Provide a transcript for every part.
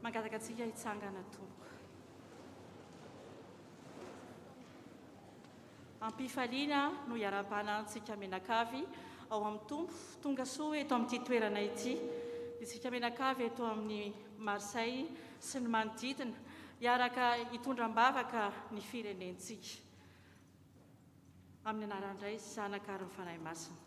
mangataka antsika hitsangana tompo. Ampifaliana no iara-panantsika menakavy ao amin'ny tompo tonga soa eto amin'ity toerana ity. Isika menakavy eto amin'ny Marseille sy ny manodidina hiaraka hitondram-bavaka ny firenentsika. Amin'ny anaran'Ray sy Zanaka ary ny Fanahy Masina.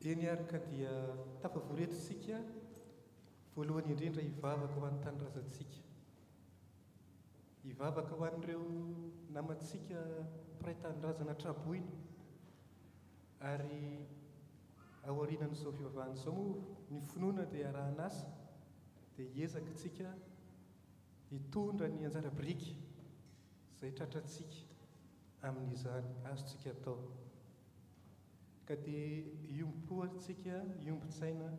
Eny araka dia tafavoretosika voalohany indrindra hivavaka ho an'ny tanindrazantsika. Hivavaka ho an'ireo namantsika mpiray tanindrazana traboina ary aorianan'izao fivavahana izao moa ny finoana dia arahan'asa dia hiezaka tsika hitondra ny anjara biriky izay tratrantsika amin'izany azontsika atao. Ka dia hiompoantsika, hiompon-tsaina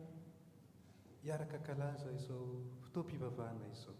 hiaraka kalaza izao fotoam-pivavahana izao.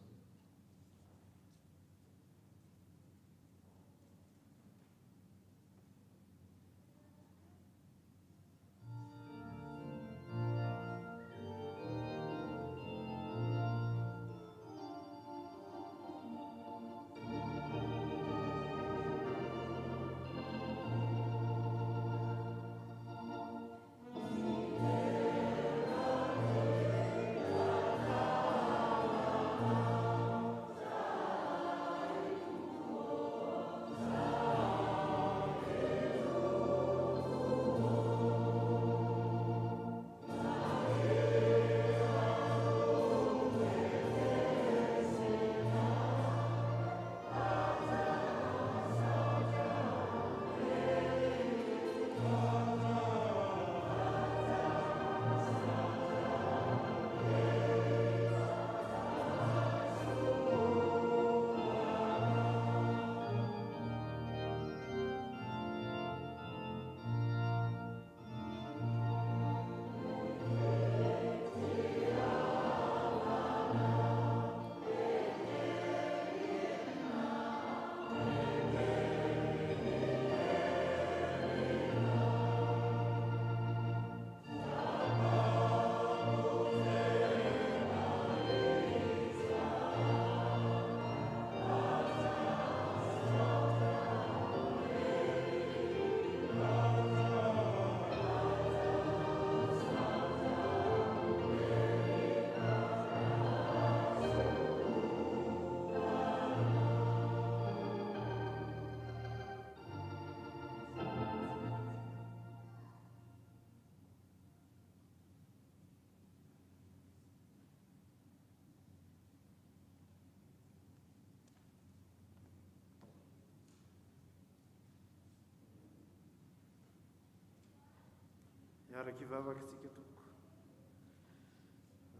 Miaraka hivavaka isika tompoko.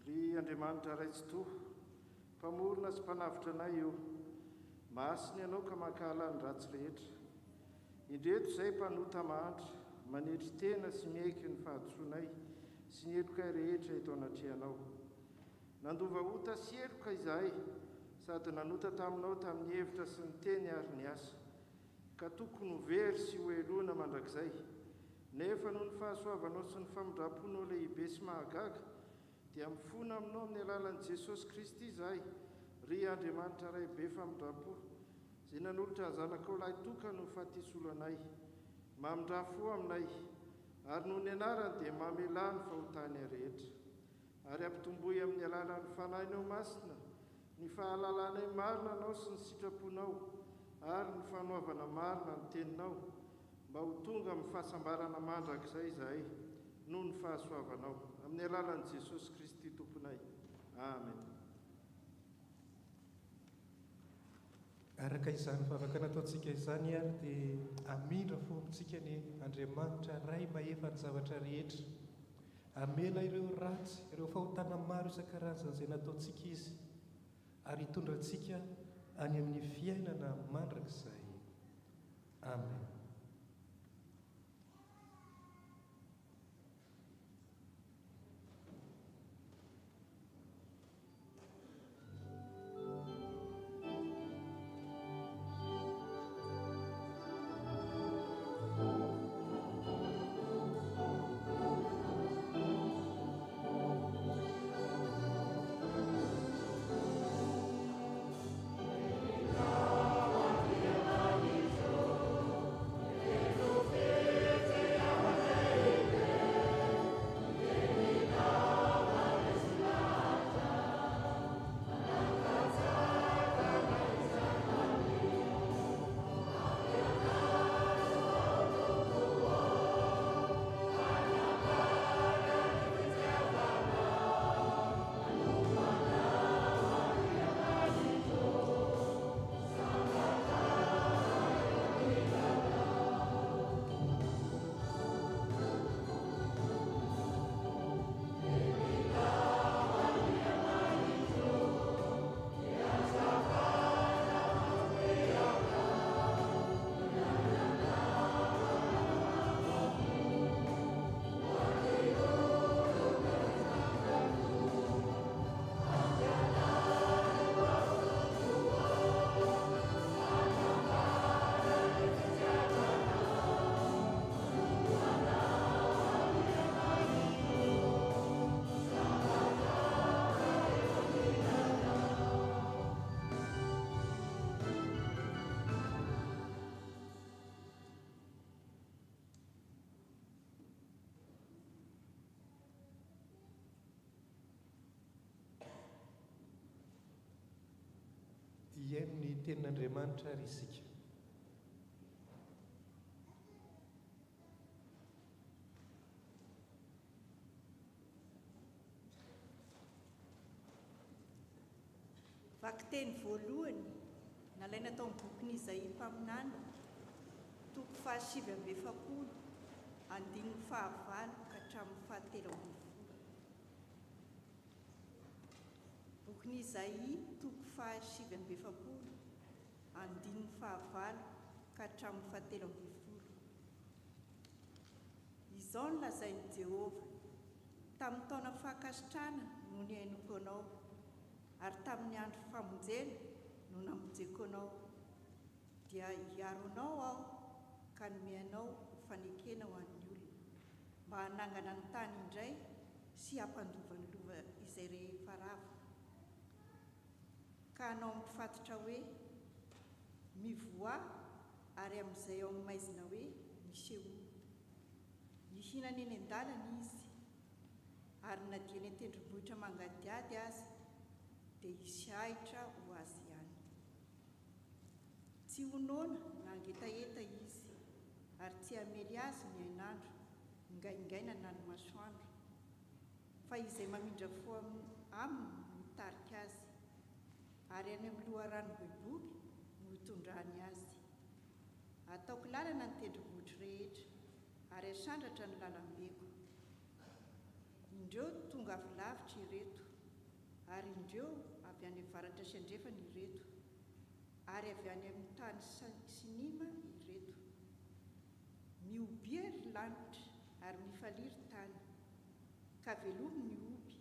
Ry Andriamanitra raitsi-toa, mpamorona sy mpanavitra anay io, masiny ianao ka mankala ny ratsy rehetra. Indreto izay mpanota mahantra, manetry tena sy mieky ny fahadsoanay sy ny elokay rehetra eto anatrehanao. Nandova ota sy eloka izahay, sady nanota taminao tamin'ny hevitra sy ny teny ary ny asa, ka tokony ho very sy ho elona mandrakizay. Nefa noho ny fahasoavanao sy ny famindram-ponao lehibe sy mahagaga, dia mifona aminao amin'ny alalan'i Jesosy Kristy izahay, ry Andriamanitra ray be famindram-po, izay nanolotra ny zanakao lahy tokana ho fahatisolo anay. Mamindra-fo aminay, ary noho ny anarany dia mamelà ny fahotany rehetra. Ary ampitomboy amin'ny alalan'ny fanahinao masina, ny fahalalanay marina anao sy ny sitraponao, ary ny fanoavana marina ny teninao, mba ho tonga amin'ny fahasambarana mandrakizay izahay noho ny fahasoavanao. Amin'ny alalan'i Jesosy Kristy tomponay. Amen. Araka izany vavaka nataontsika izany ary dia amindra fo amintsika ny Andriamanitra ray mahefa ny zavatra rehetra. Amela ireo ratsy, ireo fahotana maro isan-karazany izay nataontsika izy, ary hitondrantsika any amin'ny fiainana mandrakizay. Amen. hiaino ny tenin'Andriamanitra ary isika. Vakiteny voalohany nalaina tao amin'ny bokin'i Isaia mpaminany, toko 7:7, andininy 9 ka hatramin'ny 13. Bokin'i Isaia toko 7:7, andininy 9 ka hatramin'ny 13. Izao no lazain'i Jehova: tamin'ny taona fankasitrahana no niainoko anao, ary tamin'ny andro famonjena no namonjeko anao. Dia hiaro anao aho ka nomeanao ho fanekena ho an'ny olona, mba hanangana ny tany indray sy hampandova ny lova izay rehefa rava. Ka anao mifatotra hoe mivoa, ary amin'izay ao amin'ny maizina hoe miseho. Mihinana eny an-dalana izy, ary na dia ny an-tendrombohitra mangadiady aza dia hisy ahitra ho azy ihany. Tsy honoana na angetaeta izy, ary tsy hamely azy ny ainandro, ngaingaina na ny masoandro, fa izay mamindra fo aminy mitarika azy, ary any amin'ny loharano beboky no hitondrany azy. Ataoko lalana ny tendrombohitra rehetra, ary asandratra ny lalam-beko. Indreo tonga avy lavitra ireto, ary indreo avy any avaratra sy andrefana ireto, ary avy any amin'ny tany sinima ireto. Miobia ry lanitra ary mifaliry tany, ka velomy ny oby ry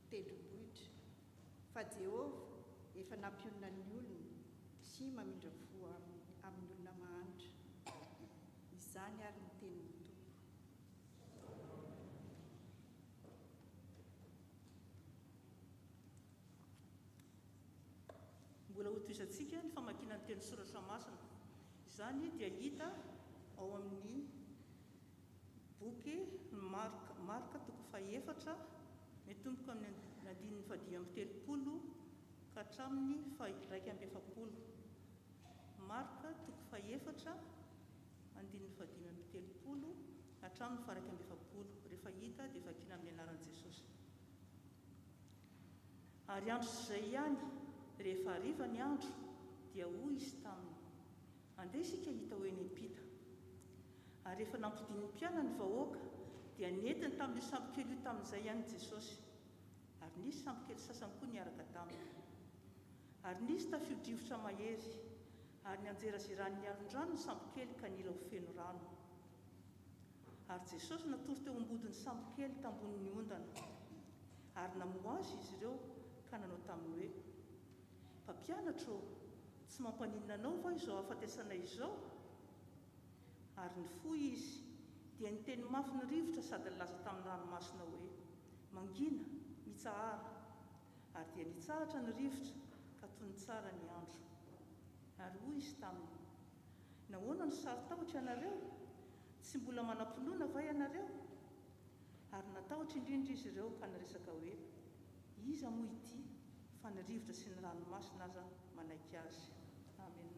tendrombohitra, fa Jehova efa nampionona ny olona sy mamindra fo amin'ny olona mahantra. Izany ary ny tenin'ny Tompo. Mbola hotoizantsika ny famakiana ny teny Soratra Masina. Izany dia hita ao amin'ny boky Marka toko 4, mitomboka amin'ny andininy 13 ka hatramin'ny 1:7. Marka toko 4, andininy 13 hatramin'ny 1:7. Rehefa hita dia vakiana amin'ny anaran'i Jesosy. Ary andro izay ihany, rehefa hariva ny andro, dia hoy izy taminy: andeha isika hita ho eny ampita. Ary rehefa nampidiny mpiana ny vahoaka, dia nentiny tamin'io sampokely io tamin'izay ihany Jesosy, ary nisy sampokely sasany koa niaraka taminy. Ary nisy tafio-drivotra mahery, ary nianjerazeran'ny alon-drano ny sampokely ka nila ho feno rano. Ary Jesosy natory teo ambodin'ny sampokely tambonin'ny ondana, ary namoha azy izy ireo ka nanao taminy hoe: mpampianatra, tsy mampaninona anao va izao ahafatesanay izao? Ary nifoy izy, dia niteny mafy ny rivotra sady nilaza tamin'ny ranomasina hoe: mangina, mitsahara. Ary dia nitsahatra ny rivotra ka toy ny tsara ny andro. Ary hoy izy taminy: nahoana no saritahotra ianareo? Tsy mbola manam-pinoana va ianareo? Ary natahotra indrindra izy ireo ka niresaka hoe: iza moa ity fa ny rivotra sy ny ranomasina aza manaiky azy. Amen.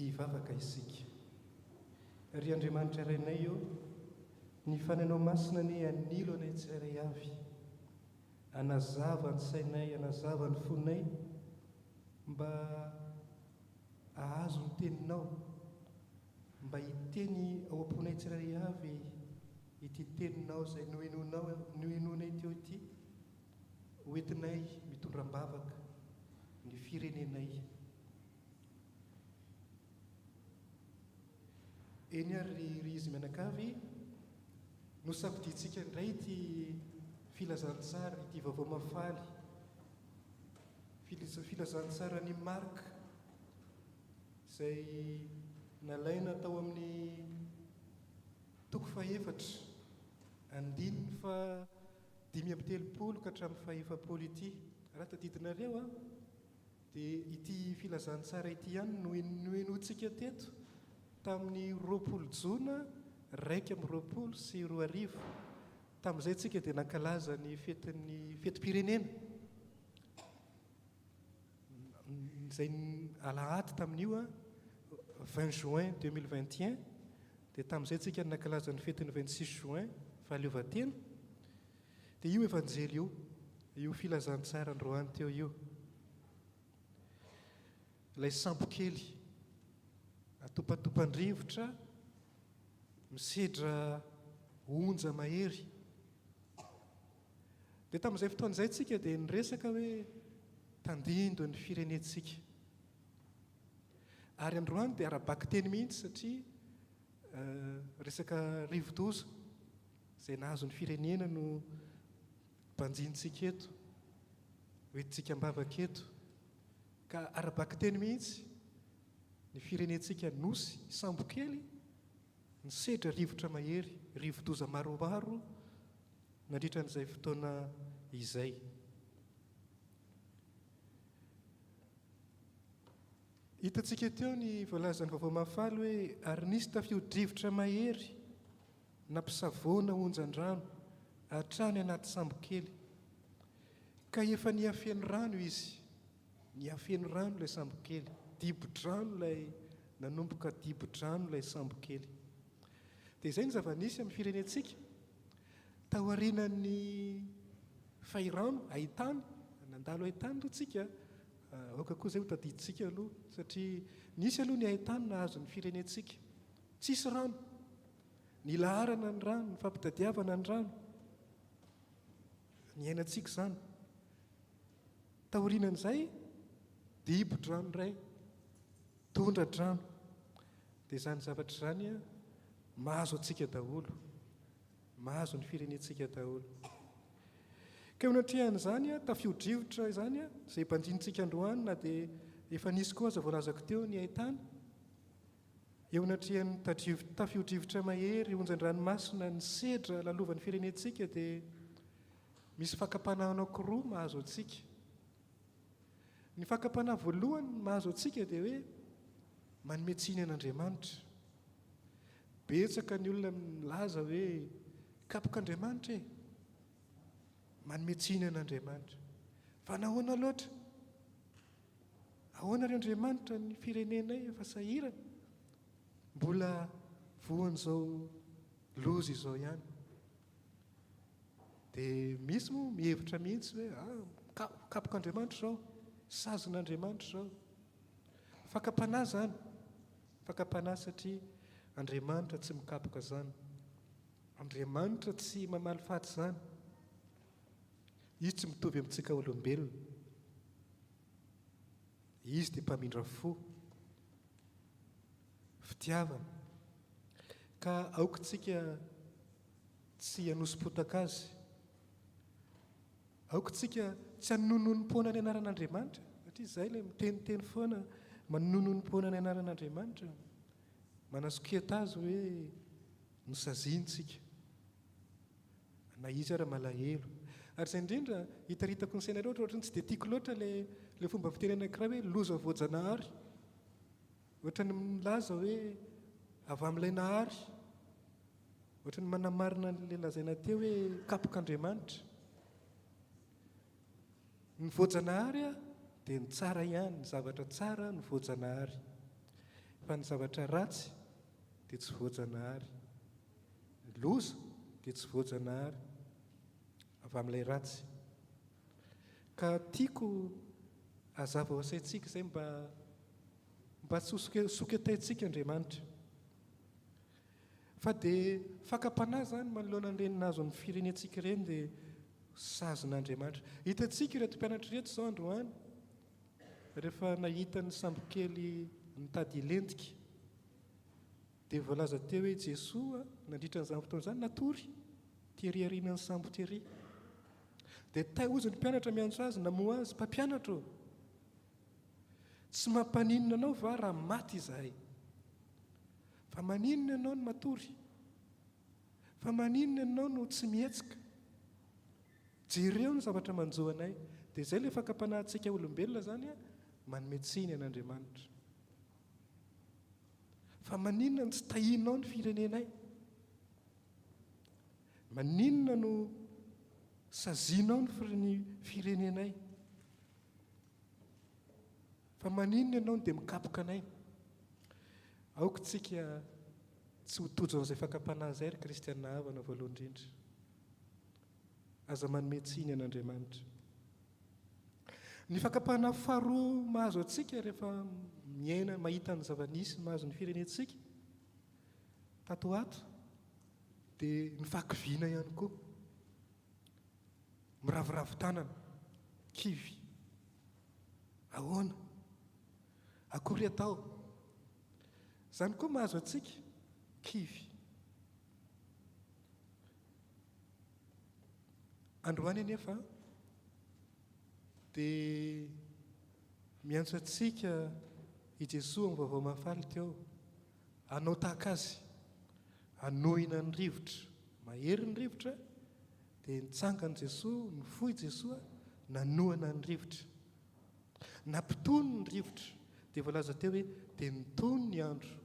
hivavaka isika. Ry Andriamanitra rainay eo, ny fananao masina ny anilo anay tsirairay avy, anazava ny sainay, anazava ny fonay, mba ahazo ny teninao, mba hiteny ao am-ponay tsirairay avy ity teninao izay noenonay teo ity, hoentinay mitondram-bavaka ny firenenay. Eny ary ry izy mianakavy, no safidintsika indray ity filazantsara, ity vaovao mafaly, filazantsara ny Marka, izay nalaina tao amin'ny toko faefatra, andininy fa 5:30 ka hatramin'ny faha-efapolo ity. Raha tadidinareo dia ity filazantsara ity ihany noenontsika teto tamin'ny 20 Jona 2020. Tamin'izay tsika dia nankalaza ny fetim-pirenena, izay alahady tamin'io 20 Juin 2021, dia tamin'izay tsika nankalaza ny fetin'ny 26 Juin fahaleovan-tena. Dia io evanjely io filazantsara androany teo io, ilay sambo kely atopatopan-drivotra misedra onja mahery. Dia tamin'izay fotoan'izay tsika dia niresaka hoe tandindo ny firenentsika. Ary androany dia arabaky teny mihitsy satria resaka rivo-doza izay nahazo ny firenena no mpanjintsika eto, hoentintsika ambavaka eto. Ka arabaky teny mihitsy ny firenentsika nosy sambo kely, nisedra rivotra mahery, rivo-doza maromaro nandritra n'izay fotoana izay. Hitantsika teo ny voalazan'ny vaovao mafaly hoe ary nisy tafio-drivotra mahery nampisavoana onjan-drano hatrany anaty sambo kely, ka efa niafeny rano izy, niafeny rano ilay sambo kely, dibo-drano ilay nanomboka dibo-drano ilay sambo kely. Dia izay ny zava-nisy amin'ny firenentsika taorian'ny fahirano haitany, nandalo haitany aloha tsika, aoka koa izay ho tadiditsika aloha, satria nisy aloha ny haitany nahazo ny firenentsika, tsisy rano, ny laharana ny rano, ny fampitadiavana ny rano, ny ainatsika izany. Taorianan'izay dibo-drano iray, tondra-drano. Dia izany zavatra izany mahazo antsika daholo, mahazo ny firenentsika daholo. Ka eo anatrehan'izany tafio-drivotra izany izay mpanjintsika androany, na dia efa nisy koa aza voalazako teo ny haitany. Eo anatrehan'ny tafio-drivotra mahery, onjan-dranomasina nisedra lalovan'ny firenentsika, dia misy fakapanahy anankiroa mahazo antsika. Ny fakapanahy voalohany mahazo antsika dia hoe manome tsiny an'Andriamanitra. Betsaka ny olona milaza hoe kapok'Andriamanitra manome tsiny an'Andriamanitra. Fa nahoana loatra? Ahoana ry Andriamanitra ny firenenay efa sahirana? Mbola voan'izao loza izao ihany. Dia misy moa mihevitra mihitsy hoe kapok'Andriamanitra izao, sazon'Andriamanitra izao. Fakapanahy izany, fakapanahy satria Andriamanitra tsy mikapoka izany, Andriamanitra tsy mamaly-faty izany. Izy tsy mitovy amintsika olombelona, izy dia mpamindra fo, fitiavana. Ka aokantsika tsy hanosom-potaka azy, aokantsika tsy hanononom-poana ny anaran'Andriamanitra, satria izay ilay miteniteny foana manononom-poana ny anaran'Andriamanitra, manasoketa azy hoe nosaziantsika na izy ara malahelo. Ary izay indrindra hitaritako ny sainareo ohatry ny tsy dia tiako loatra ilay fomba fitenena anankiray hoe loza voajanahary, ohatra ny milaza hoe avy amin'ilay nahary, ohatra ny manamarina n'ilay lazaina teo hoe kapok'Andriamanitra. Ny voajanahary dia ny tsara ihany, ny zavatra tsara ny voajanahary. Fa fa ny zavatra ratsy dia tsy voajanahary, loza dia tsy voajanahary avy amin'ilay ratsy. Ka tiako hazava ao asaintsika izay mba tsy soketaintsika Andriamanitra. Fa dia fakapanahy zany manoloana an'ireny nazo amin'ny firenentsika ireny dia sazon'Andriamanitra. Hitantsika ireto mpianatra ireto izao androany, rehefa nahita ny sambo kely nitady ilentika dia voalaza teo hoe Jesoa nandritra n'izany fotoana izany natory tery-ariana ny sambo tery. Dia hozy ny mpianatra miantso azy namoa azy, mpampianatra ô, tsy mampaninona anao va raha maty izahay? Fa maninona ianao no matory? Fa maninona ianao no tsy mihetsika? Jereo ny zavatra manjoanay. Dia izay ilay fakapanahintsika olombelona zany a, manome tsiny an'Andriamanitra. Fa maninona no tsy tahinao ny firenenay? Maninona no sazianao ny firenenay? Fa maninona ianao no dia mikapoka anay? Aoka tsika tsy ho tojo an'izay fakapanahy izay ry kristianina havana voalohany indrindra. Aza manome tsiny an'Andriamanitra. Ny fakapanahy faharoa mahazo antsika rehefa miaina mahita ny zava-nisy mahazo ny firenentsika tato ato dia ny fahakiviana ihany koa. Miravoravo tanana, kivy, ahoana, akory atao. Izany koa mahazo antsika, kivy. Androany anefa dia miantso antsika i Jesoa amin'ny vaovao mahafaly teo, hanao tahaka azy, hanohina ny rivotra, mahery ny rivotra dia nitsangana Jesoa, nifohy Jesoa, nanohana ny rivotra, nampitony ny rivotra. Dia voalaza teo hoe dia nitony ny andro,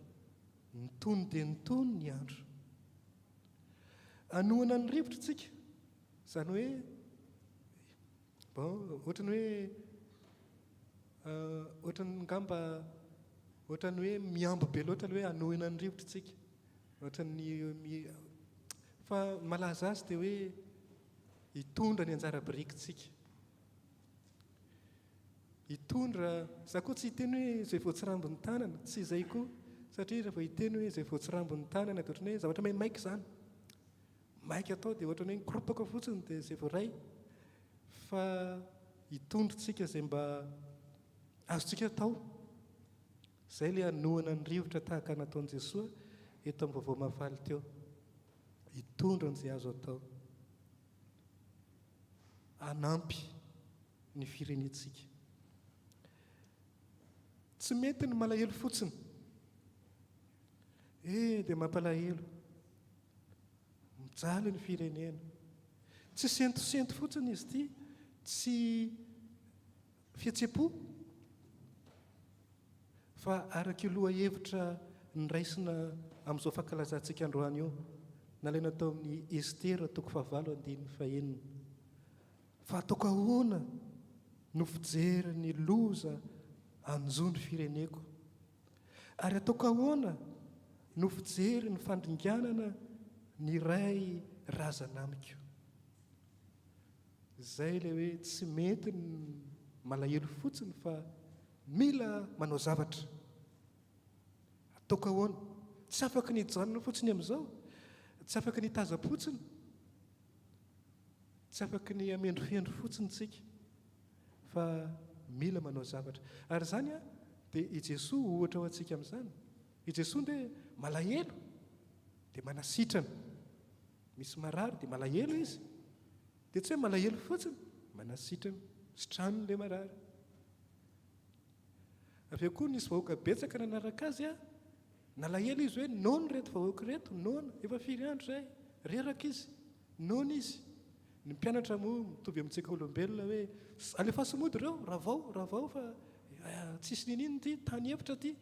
nitony dia nitony ny andro. Hanohana ny rivotra tsika, izany hoe ohatrany hoe ohatrany ngamba ohatrany hoe miambo be loatra ilay hoe hanohana ny rivotra tsika. Ohatrany fa malaza azy dia hoe hitondra ny anjara birikintsika. Hitondra, za koa tsy hiteny hoe izay voatsirambin'ny tanana, tsy izay koa, satria rehefa hiteny hoe izay voatsirambin'ny tanana dia ohatrany hoe zavatra maika izany. Maika atao dia ohatrany hoe nikoropaka fotsiny dia izay voaray. Fa hitondritsika izay mba azontsika atao. Izay ilay hanohana ny rivotra tahaka nataon'i Jesoa eto amin'ny vaovao mahafaly teo. Hitondra n'izay azo atao. Hanampy ny firenentsika. Tsy mety ny malahelo fotsiny. Dia mampalahelo. Mijaly ny firenena. Tsy sentosento fotsiny izy ity, tsy fihetsepo, fa araka loha hevitra niraisina amin'izao fankalazantsika androany io, nalaina tao amin'ny Estera 9:1. Fa ataoko ahoana no fijery ny loza anjo ny fireneko, ary ataoko ahoana no fijery ny fandringanana ny ray razanamiko. Izay ilay hoe tsy mety ny malahelo fotsiny fa mila manao zavatra. Ataoko ahoana? Tsy afaka ny hijanona fotsiny amin'izao, tsy afaka ny hitaza-potsiny, tsy afaka ny hamendrofendro fotsiny tsika, fa mila manao zavatra. Ary izany a dia i Jesoa ohatra ho antsika amin'izany. I Jesoa dia malahelo dia manasitrana. Misy marary dia malahelo izy. Dia tsy hoe malahelo fotsiny, manasitrana, sitrano ilay marary. Avy eo koa nisy vahoaka betsaka nanaraka azy a, nalahelo izy hoe noana reto vahoaka reto, noana, efa firy andro izay, reraka izy, noana izy. Ny mpianatra moa mitovy amintsika olombelona hoe alefa somody ireo, rahavao fa tsisy ninino ty, tany hevitra ty,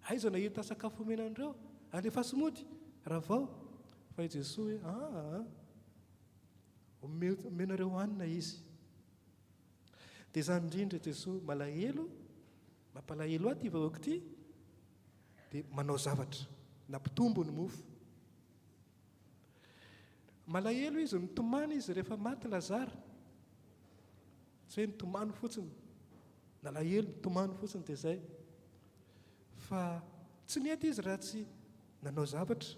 aiza nahita sakafo omenandreo, alefa somody, rahavao. Fa i Jesoa hoe omenareo hanina izy. Dia izany indrindra Jesoa malahelo, mampalahelo ahy ty vahoaka ty, dia manao zavatra nampitombo ny mofo. Malahelo izy, nitomany izy rehefa maty Lazara. Tsy hoe nitomany fotsiny, nalahelo nitomany fotsiny dia izay. Fa tsy nety izy raha tsy nanao zavatra,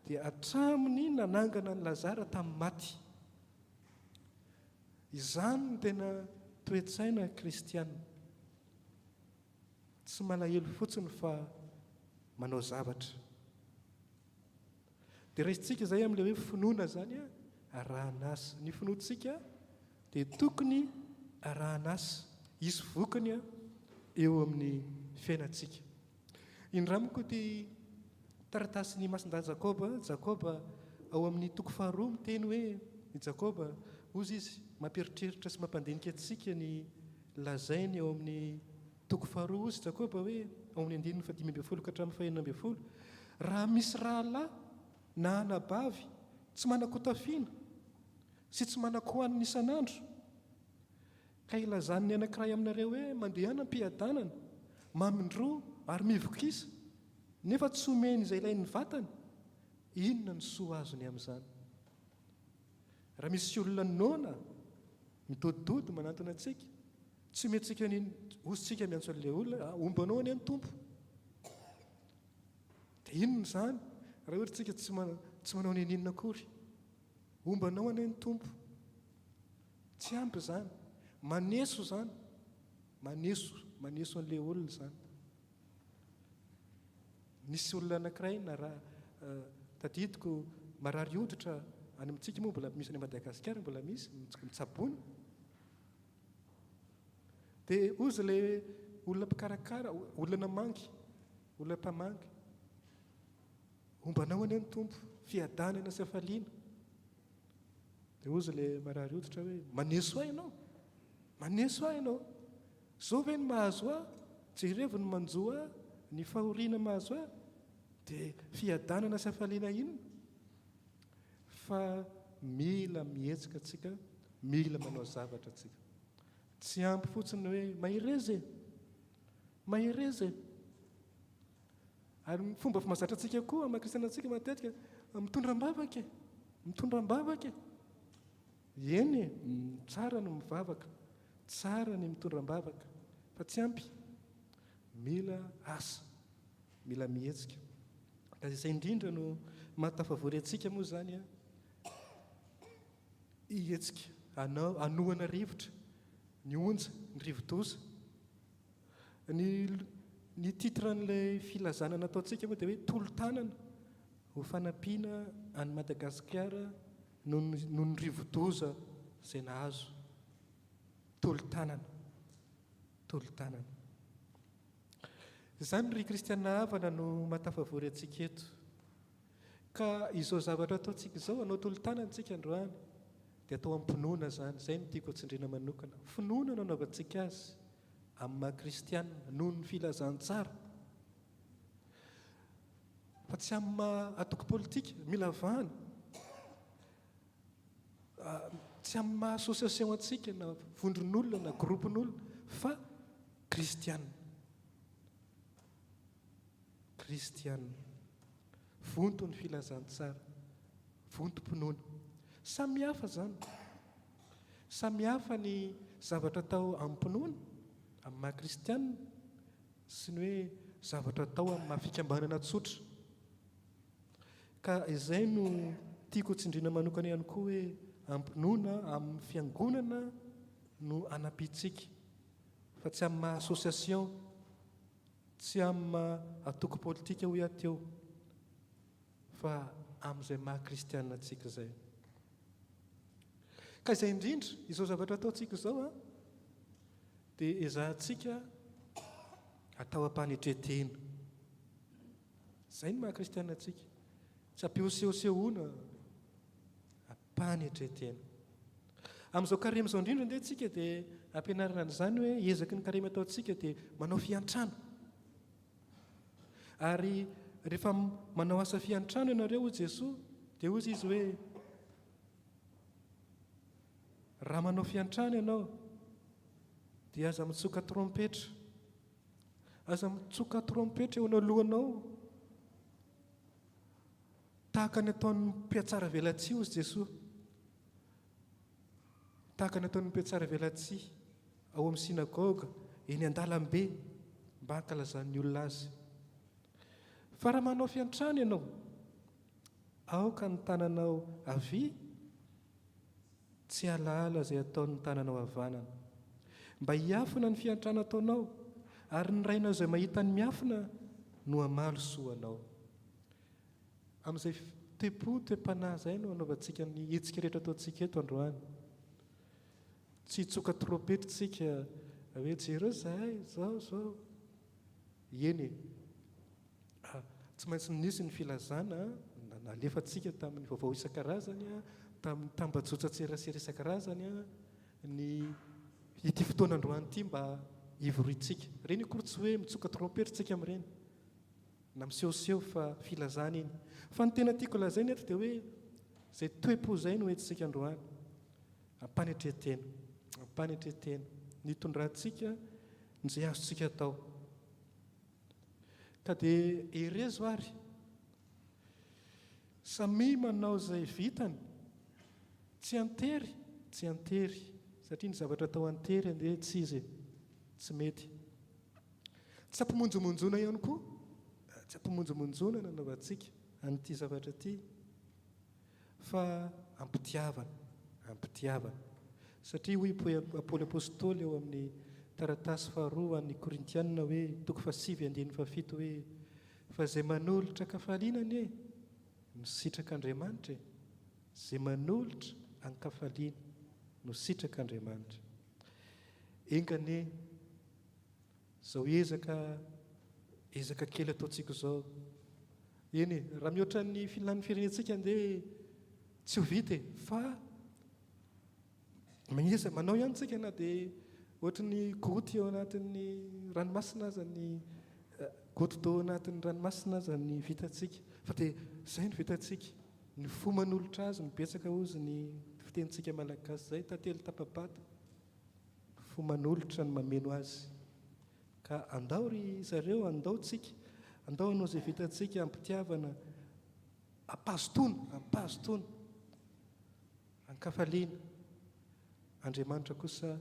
dia hatraminy nanangana ny Lazara tamin'ny maty. Izany no tena toe-tsaina kristianina. Tsy malahelo fotsiny fa manao zavatra. Dia raisitsika izay amin'ilay hoe finoana izany arahana asa. Ny finoantsika dia tokony arahana asa. Hisy vokany eo amin'ny fiainantsika. Indramiko ity taratasiny masin-dahy Jakoba ao amin'ny toko faharoa miteny hoe i Jakoba ozy izy mamperitreritra sy mampandinika antsika ny lazainy ao amin'ny toko faharoa ozy Jakoba hoe ao amin'ny 5:5 ka hatramin'ny 6. Raha misy rahalahy na anabavy tsy manan-kotafiana sy tsy manan-kohaniny isan'andro ka ilazan'ny anankiray aminareo hoe mandeha any am-piadanana mamindroa ary mivokisa nefa tsy omeny izay ilain'ny vatany, inona ny soa azony amin'izany? Raha misy olona nona midodidody manantona antsika, tsy metsika ozintsika miantso an'ilay olona, ombanao any tompo. Dia inona izany? Raha ohatra tsika tsy manao ny aninona akory, ombanao any tompo. Tsy ampy izany, maneso izany, maneso an'ilay olona izany. Nisy olona anankiray na raha tadidiko marary hoditra any amintsika moa mbola misy any Madagasikara, mbola misy mitsabona. Dia ozy ilay olona mpikarakara, olona mangy, olona mpamangy, ombanao any tompo, fiadanana sy hafaliana. Dia ozy ilay marary hoditra hoe maneso ahy ianao, zao ve ny mahazo ahy, jerevy ny manjo ahy, ny fahoriana mahazo ahy, dia fiadanana sy hafaliana inona? Fa mila mihetsika tsika, mila manao zavatra tsika. Tsy ampy fotsiny hoe mahereza. Ary fomba mahazatra antsika koa amin'ny kristianantsika matetika mitondra mbavaka. Eny, tsara ny mivavaka, tsara ny mitondra mbavaka, fa tsy ampy. Mila asa, mila mihetsika. Ka izay indrindra no mahatafavory antsika moa izany hihetsika, hanohana rivotra, ny onja, ny rivo-doza. Ny titran'ilay filazana nataontsika moa dia hoe tolo-tanana ho fanampiana any Madagasikara noho ny rivo-doza izay nahazo. Tolo-tanana. Izany ry kristianina havana no mahatafavory antsika eto. Ka izao zavatra ataontsika izao, anao tolo-tanana antsika androany, dia atao ampinoana izany. Izay no tiako hotsindriana manokana. Finoana no anaovantsika azy amin'ny maha-kristianina noho ny filazantsara. Fa tsy amin'ny maha-atoko politika, mila vahana. Tsy amin'ny maha-association antsika na vondron'olona na gropin'olona, fa kristianina. Vonto ny filazantsara, vontom-pinoana. Samihafa izany. Samihafa ny zavatra atao amin'ny mpinoana, amin'ny maha-kristianina, sy ny hoe zavatra atao amin'ny maha-fikambanana tsotra. Ka izay no tiako tsindriana manokana ihany koa hoe ampinoana amin'ny fiangonana no anampitsika, fa tsy amin'ny maha-association, tsy amin'ny maha-atoko politika ho ateo, fa amin'izay maha-kristianina antsika izay. Ka izay indrindra, izao zavatra ataontsika izao dia ezahantsika atao ampanetretena. Izay ny maha-kristianina antsika. Tsy ampihosehosehoana, ampanetretena. Amin'izao karema izao indrindra nde tsika dia ampianarana an'izany hoe ezaky ny karema ataontsika dia manao fiantrano. Ary rehefa manao asa fiantrano ianareo ho Jesoa, dia hozy izy hoe raha manao fiantrano ianao dia aza mitsoka trompetra. Aza mitsoka trompetra eo analohanao tahaka ny ataon'ny mpiatsara velatsia ozy Jesosy, tahaka ny ataon'ny mpiatsara velatsia ao amin'ny sinagoga eny an-dalambe mba hankalazan'ny olona azy. Fa raha manao fiantrano ianao, aoka ny tananao havia, tsy alaala izay ataon'ny tananao havanana. Mba hiafina ny fiantrano ataonao, ary ny rainao izay mahita ny miafina no hamalo soanao. Amin'izay toe-panahy izay no anaovantsika ny hetsika rehetra ataontsika eto androany. Tsy hitsoka trompetintsika hoe jereo zahay, zao. Eny tsy maintsy nisy ny filazana nalefantsika tamin'ny vaovao isan-karazany, tamin'ny tambajotsan-tserasera isan-karazany, ny ity fotoanandroany ity mba hivoroitsika. Reny akory tsy hoe mitsoka trompetintsika amin'ireny na misehoseho fa filazana iny. Fa ny tena tiako lazaina eto dia hoe izay toe-po izay no entintsika androany, ampanetretena nitondrantsika izay azontsika atao. Ka dia erezo ary samy manao izay vitany, tsy antery satria ny zavatra atao antery dia tsy izy, tsy mety. Tsy ampimonjomonjona ihany koa, tsy ampimonjomonjona nanaovantsika an'ity zavatra ity, fa ampitiavana. Satria hoy Paoly apôstôly eo amin'ny taratasy faharoa an'ny Korintianina hoe 9:7 hoe fa izay manolotra kafaliana no sitraka Andriamanitra, izay manolotra an-kafaliana no sitraka Andriamanitra. Engane izao ezaka kely ataontsika izao, eny raha mihoatra ny filan'ny firenentsika dia tsy ho vita, fa manao ihany tsika na dia ohatran'ny goty ao anatin'ny ranomasina aza, ny goty do anatin'ny ranomasina aza ny vitantsika, fa dia izay no vitantsika. Ny fo manolotra azy no betsaka ozy ny fitentsika malagasy izay tantely tapabata, fo manolotra no mameno azy. Ka andao ry zareo, andaotsika, andao anao izay vitantsika ampitiavana, ampazotona, ankafaliana. Andriamanitra kosa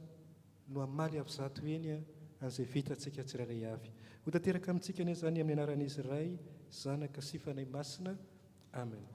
no hamaly avy zato eny an'izay vitantsika tsirairay avy. Ho tanteraka amintsika anie izany amin'ny anaran'izy Ray, Zanaka sy Fanahy Masina. Amen.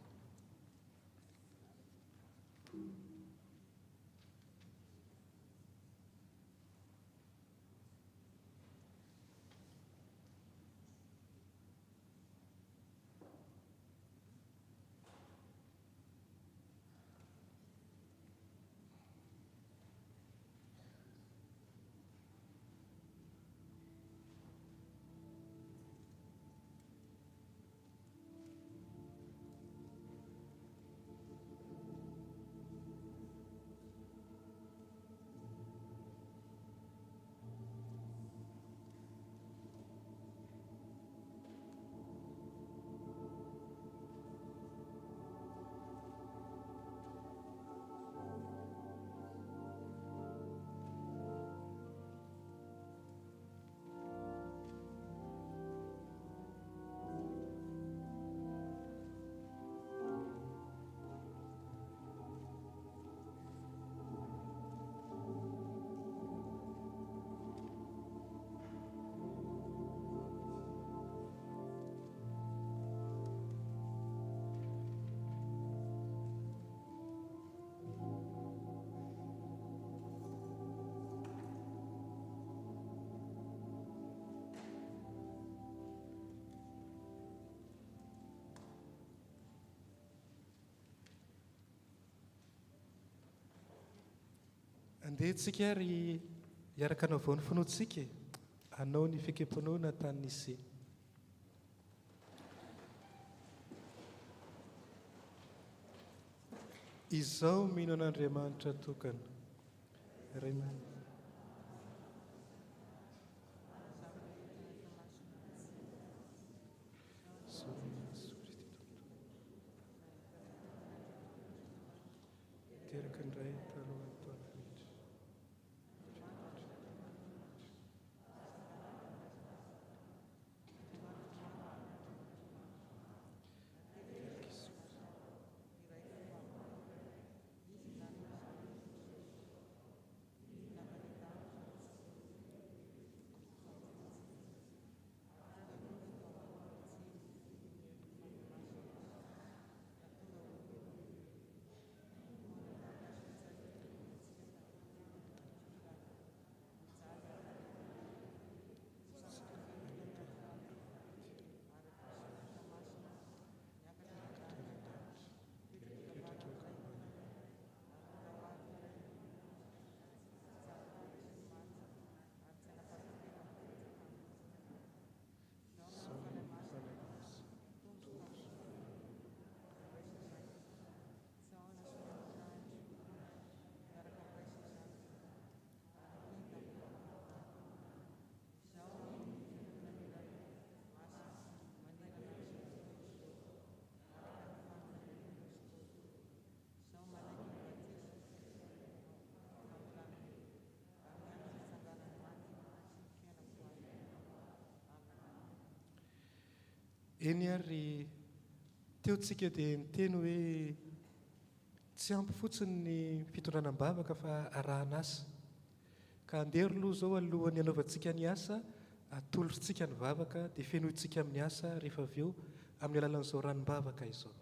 Andeha tsika ary hiaraka anao vao ny finoantsika, hanao ny fikemponoana tany Nisy. Izao mino an'Andriamanitra tokana. Teraka indray talohan'ny taona rehetra. Teraka Jesosy. eny ary teotsika dia niteny hoe tsy ampy fotsiny ny fitondranam-bavaka fa arahana asa, ka andero aloha zao alohan'ny anaovantsika ny asa atolotrsika ny vavaka dia fenohintsika amin'ny asa rehefa avy eo amin'ny alalan'izao ranom-bavaka izao.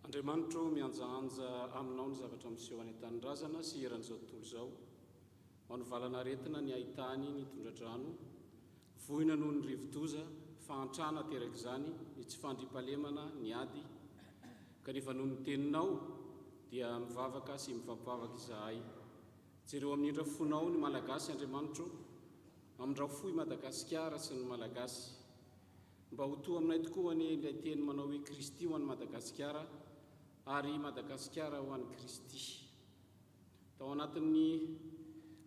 Andriamanitro mianjaanja aminao ny zavatra miseho any an-tanindrazana sy eran'izao tontolo izao. Manovalana aretina ny ahitany ny tondradrano, vohina noho ny rivodoza, fahantrana teraka izany, ny tsy fandriampahalemana, ny ady, kanefa noho ny teninao dia mivavaka sy mifampivavaka izahay. Jereo amin'ny indra fonao ny malagasy Andriamanitro, amin'ndrao fohy Madagasikara sy ny malagasy. Mba ho toa aminay tokoa ny ilay teny manao hoe Kristy ho an'ny Madagasikara ary Madagasikara ho an'ny Kristy. Tao anatin'ny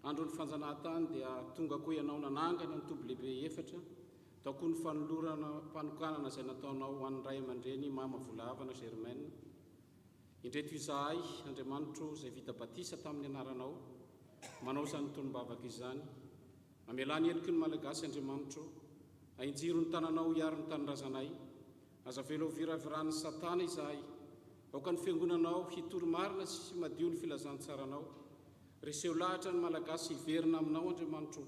andron'ny fanjanahantany dia tonga koa ianao nanangana ny toby lehibe efatra, tao koa ny fanolorana mpanokanana izay nataonao ho an'ny ray aman-dreny Mama Volavana Germaine. Indreto izahay Andriamanitro izay vita batisa tamin'ny anaranao, manao izany tonom-bavaka izany, mamelany eliky ny malagasy Andriamanitro, ainjiro ny tananao hiaro ny tanindrazanay, aza velo viraviran'ny Satana izahay, aoka ny fiangonanao hitory marina sy madio ny filazantsaranao. Reseho lahatra ny malagasy hiverina aminao Andriamanitro,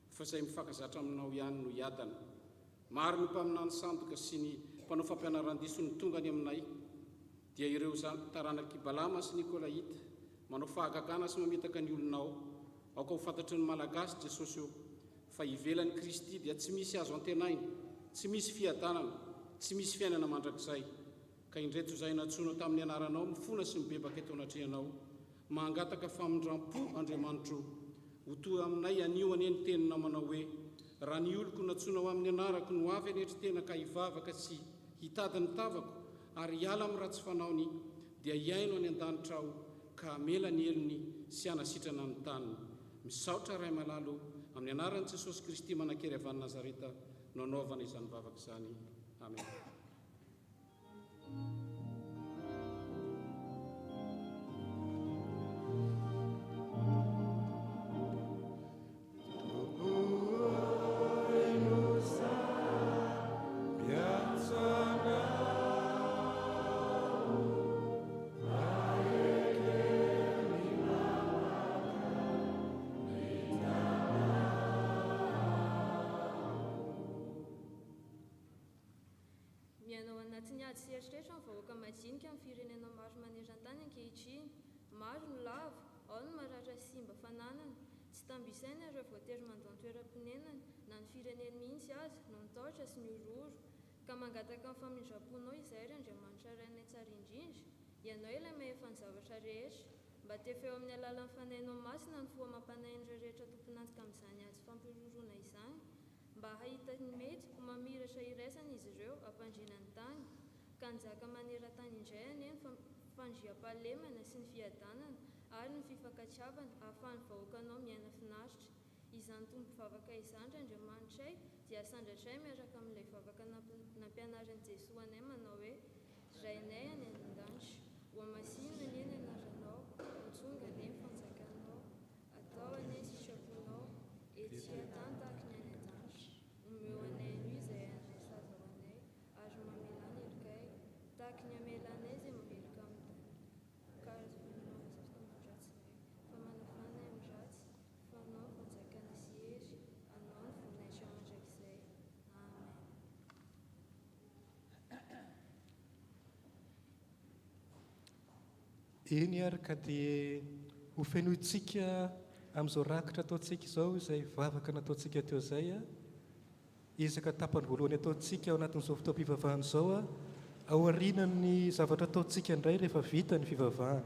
fa izay mifankazatra aminao ihany no hiadana. Maro ny mpaminany sandoka sy ny mpanao fampianaran-diso ny tongany aminay, dia ireo taranaky Balama sy Nikolaita, manao fahagagana sy mametaka ny olonao, aoka ho fantatry ny malagasy Jesosy eo, fa hivelan'ny Kristy dia tsy misy azo antenaina, tsy misy fiadanana, tsy misy fiainana mandrakizay. Ka indreto izay natsoina tamin'ny anaranao mifona sy mibebaka eto anatrianao, mangataka famindram-po Andriamanitro, ho toa aminay anio ane ny teninao manao hoe raha ny oloko natsoinao amin'ny anarako no avy anetry tena ka hivavaka sy hitady ny tavako ary hiala amin'ny ratsy fanaony, dia hiaino any an-danitra aho ka amela ny elony sy hanasitrana ny taniny. Misaotra ray malalo amin'ny anaran'i Jesosy Kristy manan-kery avy any Nazareta no anaovana izany vavaka izany. Amen. Tsy eritreritra ny vahoaka majinika amin'ny firenena maro maneran-tany ankehitriny. Maro ny lava, ao ny maratra simba fananana, tsy tambisaina ireo voatery mandao ny toeram-ponenana na ny fireneny mihitsy aza no nitahotra sy miorooro, ka mangataka amin'ny famindram-ponao izay ry Andriamanitra rainay tsara indrindra, ianao ilay mahefa ny zavatra rehetra, mba tefa eo amin'ny alalan'ny fanainao masina ny foa mampanain'ireo rehetra tomponantsika amin'izany ady fampiroroana izany, mba hahita ny mety ho mamiratra iraisana izy ireo hampandrina ny tany, ka njaka maneran-tany indray ane ny fandriam-pahalemana sy ny fiadanana ary ny fifankatiavana ahafahan'ny vahoakanao miaina finaritra. Izany tombo-bavaka izany ry Andriamanitray dia sandratray miaraka amin'ilay vavaka nampianarin'i Jesoa anay manao hoe rainay any an-danitra, ho amasinina ny eny anaranao, ho tsonga ane ny fanjakanao, atao ane ny sitraponao, ety an-tany tahaka ny any an-danitra, omeo anay ny izay anay sazao anay, ary mamela ny elikay, tahaka ny amela anay izay mameloka amin'ny tany. Karaza voninao azaton'ny ratsinay, fa manafanay amin'ny ratsy, fanao ny fanjakana sy hery, anao ny voninahitra mandrakizay. Amen. Eny ary ka dia ho fenohintsika amin'izao rakitra ataontsika izao izay vavaka nataontsika teo izay a, ezaka tapany voalohany ataontsika ao anatin'izao fotoam-pivavahana izao a, ao aorianan'ny zavatra ataontsika indray rehefa vita ny fivavahana.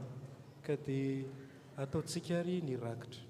ka dia ataontsika ary ny rakitra.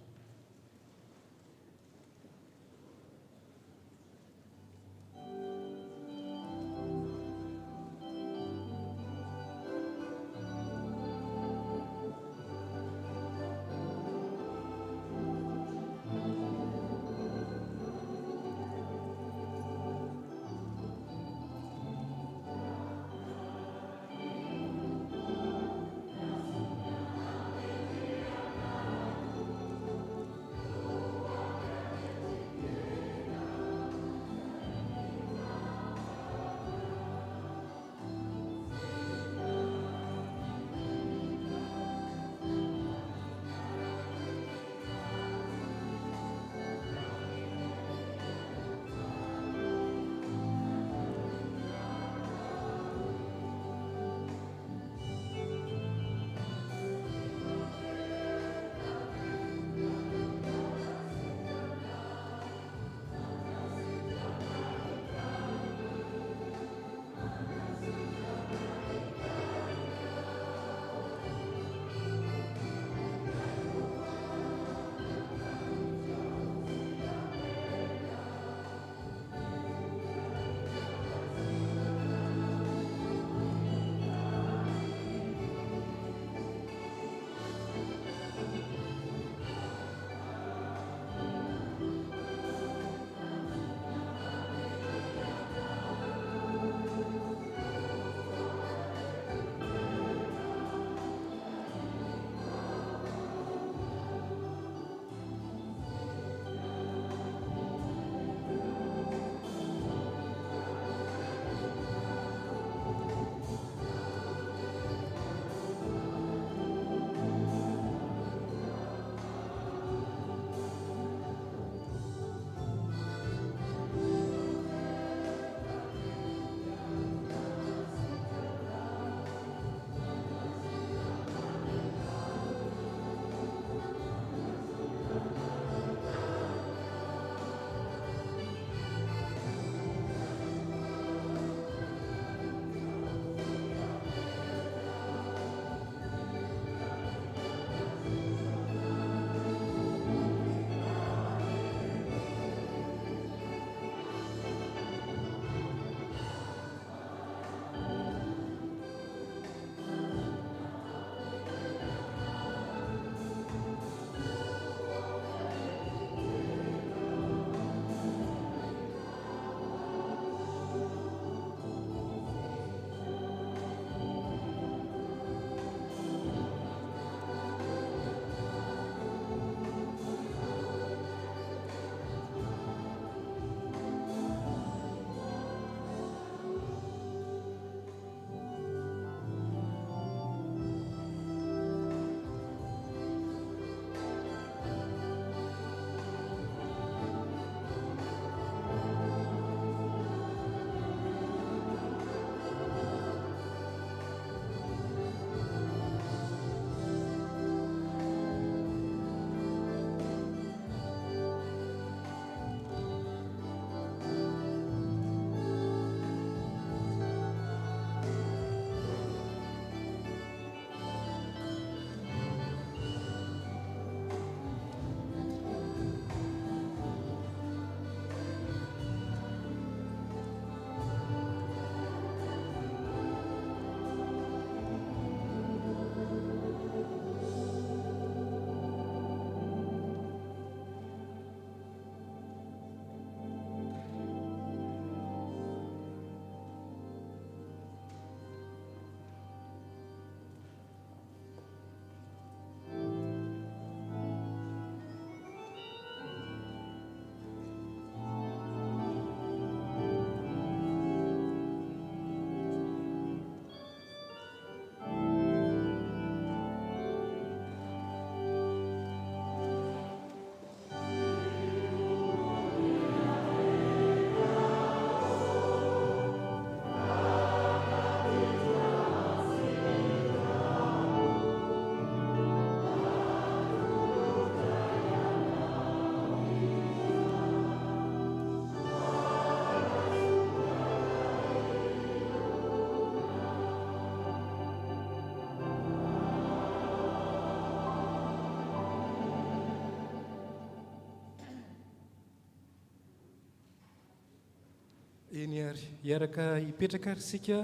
eny ary hiaraka hipetraka ary sika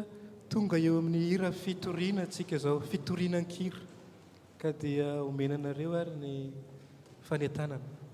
tonga eo amin'ny hira fitoriana atsika zao fitorianan-kira ka dia omenanareo ary ny fanentanana.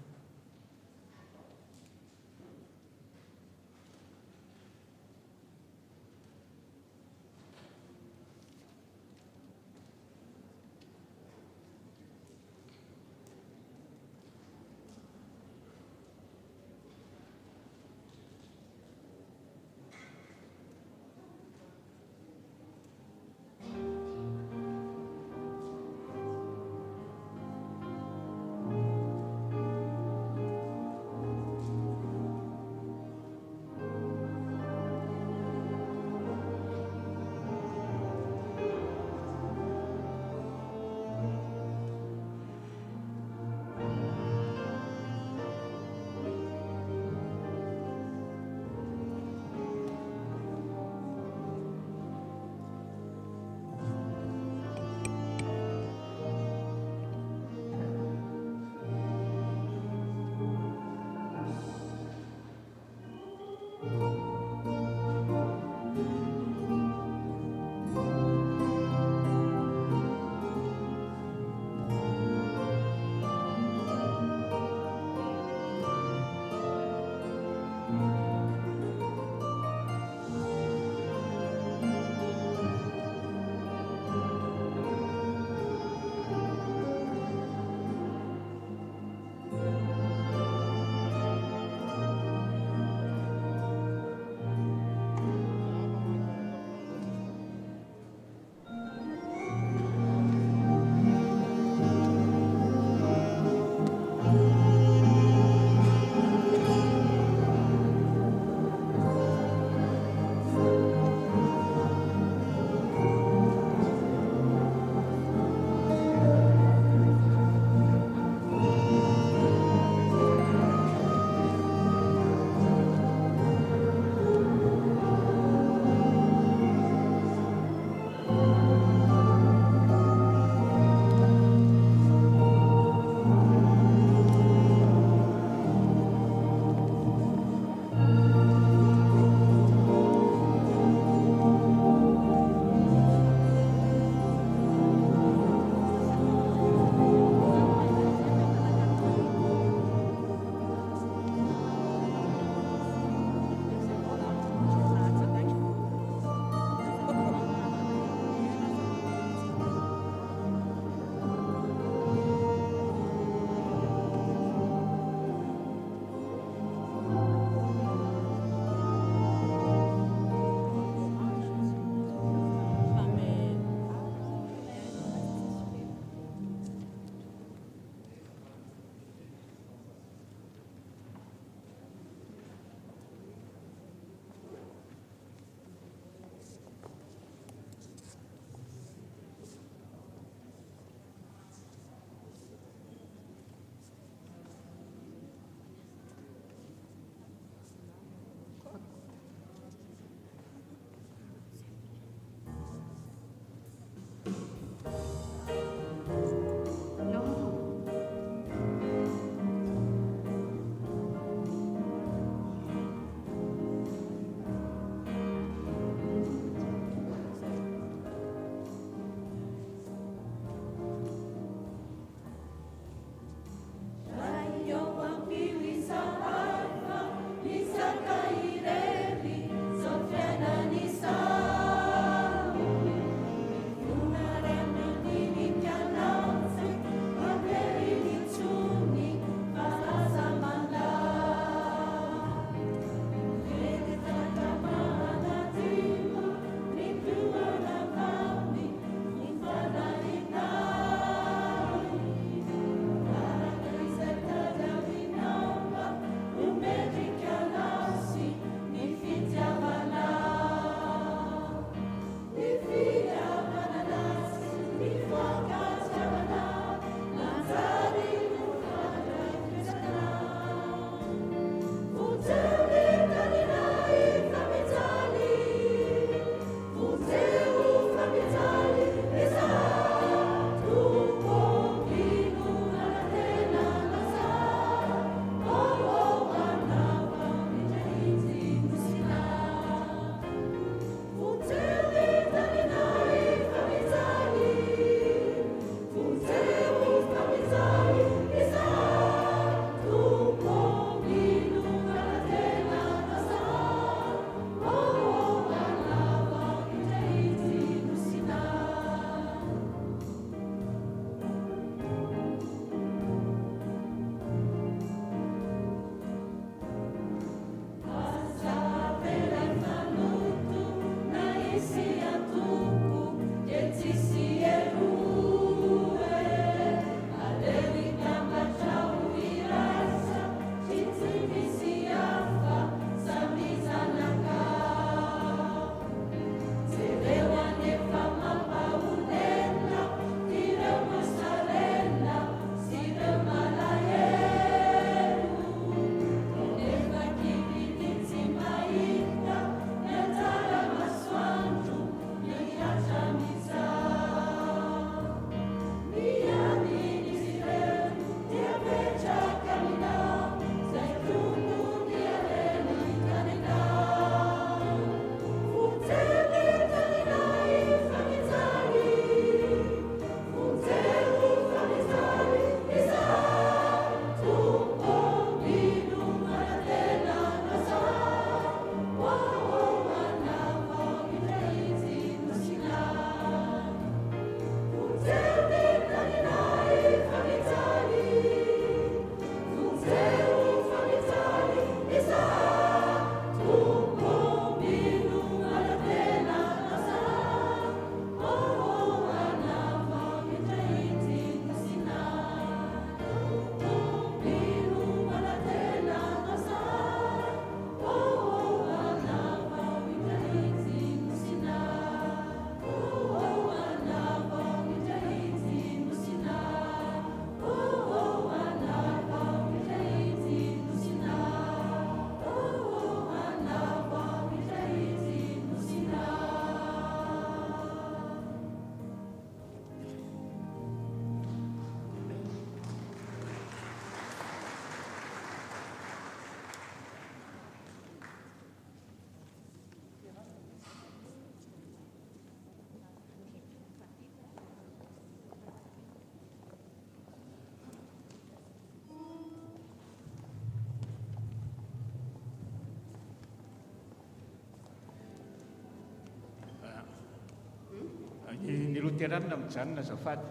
ny loteranina mijanona zafady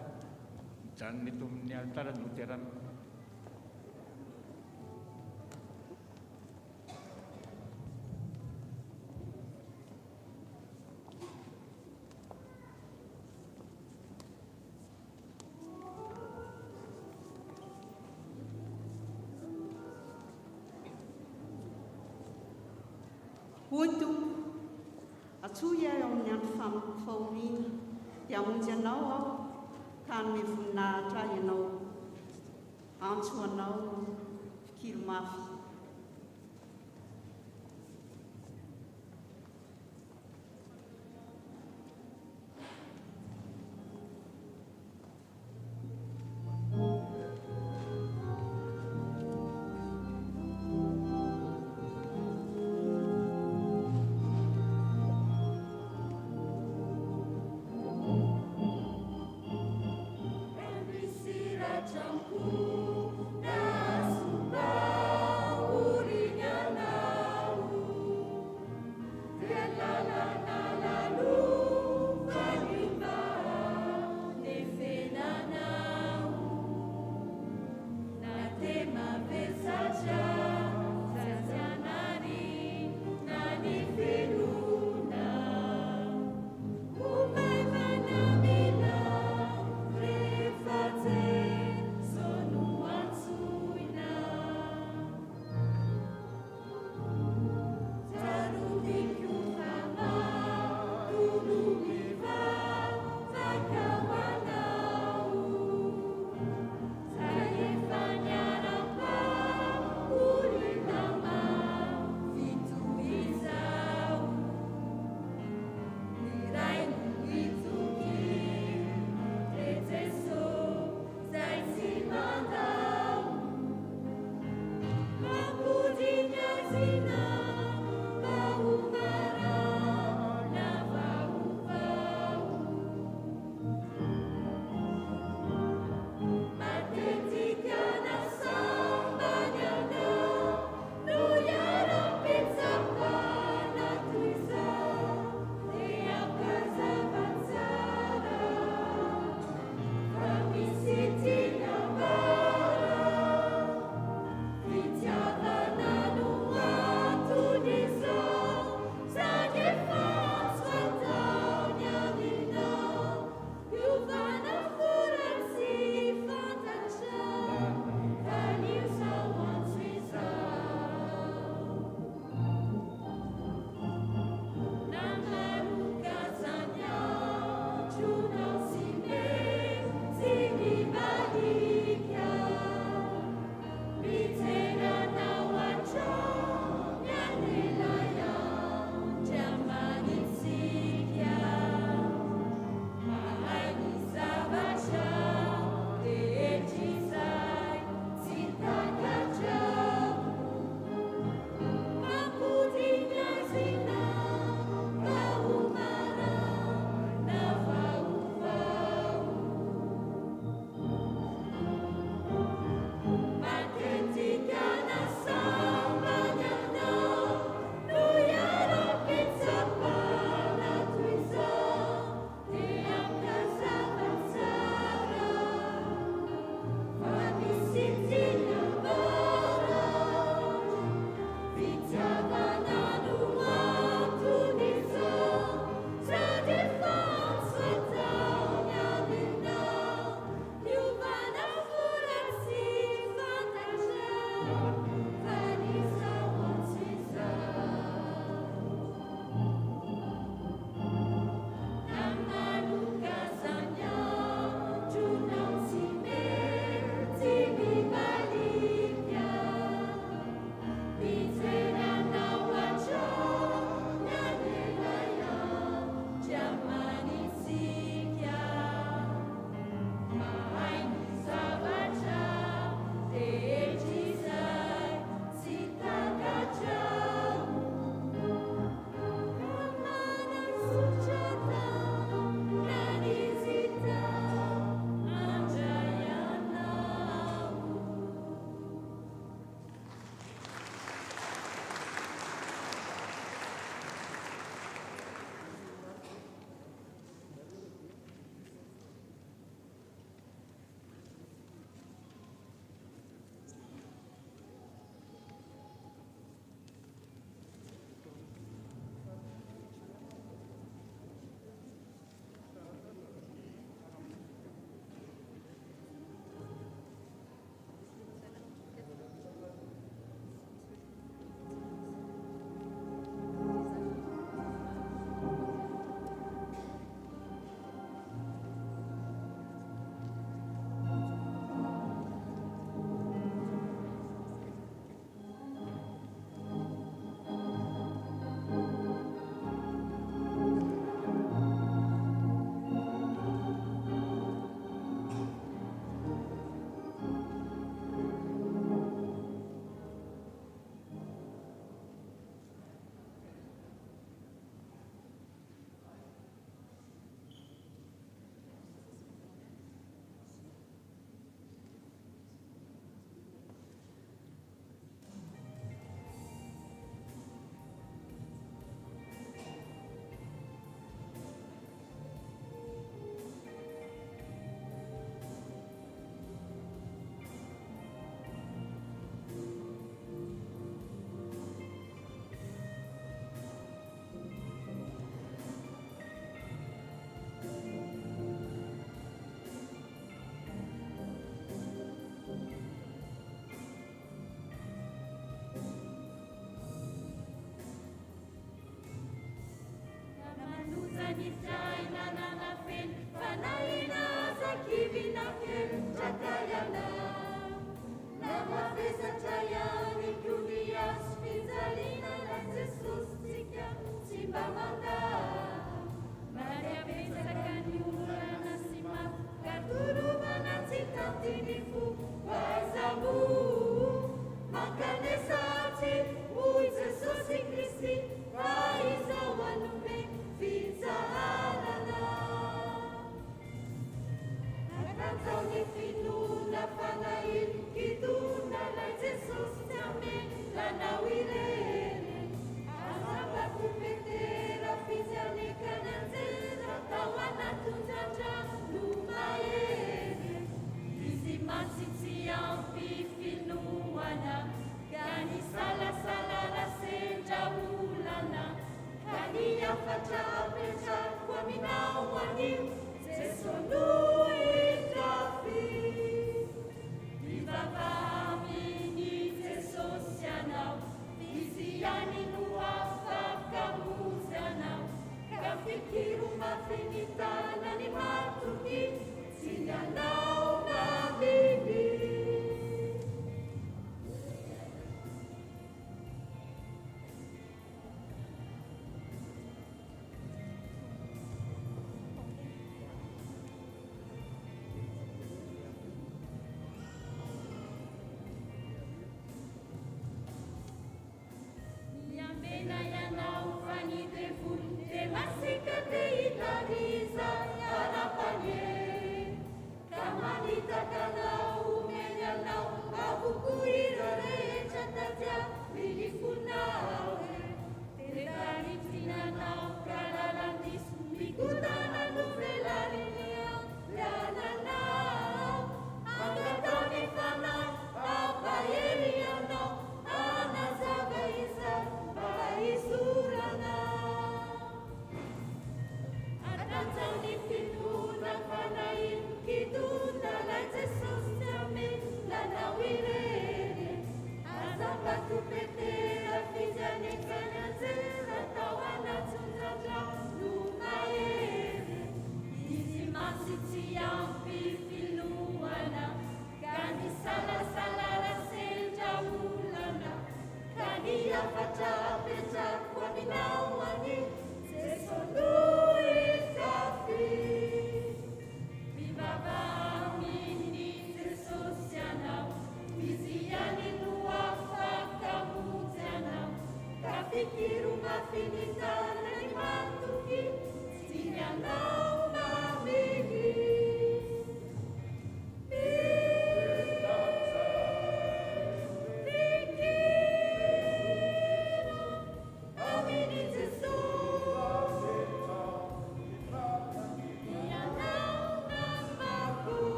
mijanona eto amin'ny altarany loteranina. Hoy Tompo, atsoy aho eo amin'ny andro fahoriana dia hamonjy anao aho ka hanome voninahitra ianao, antso anao fikiro mafy. Sira Champu, Nasumba.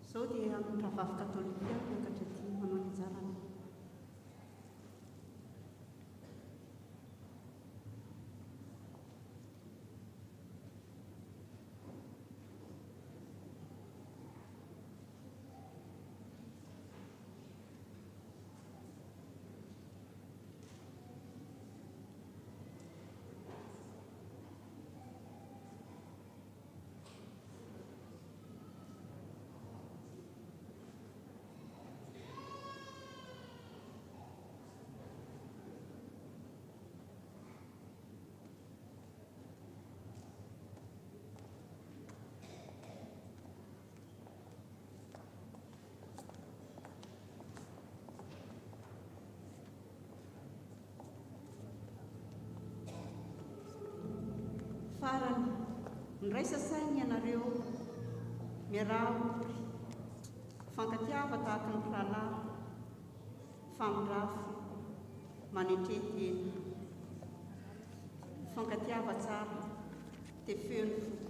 Izao dia ravavy katolika miakatra ty manao ny anjarany. Farany ndray sasainy ianareo miaraory fankatiava tahaka ny rahalahy famindrafy manetreteny fankatiava tsara dia feo ny fo.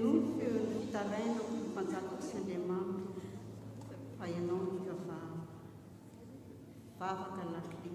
no feon'ny fitarainako ny mpanjakako sy andriamanitra fa ianao nika fa vavaka lakle.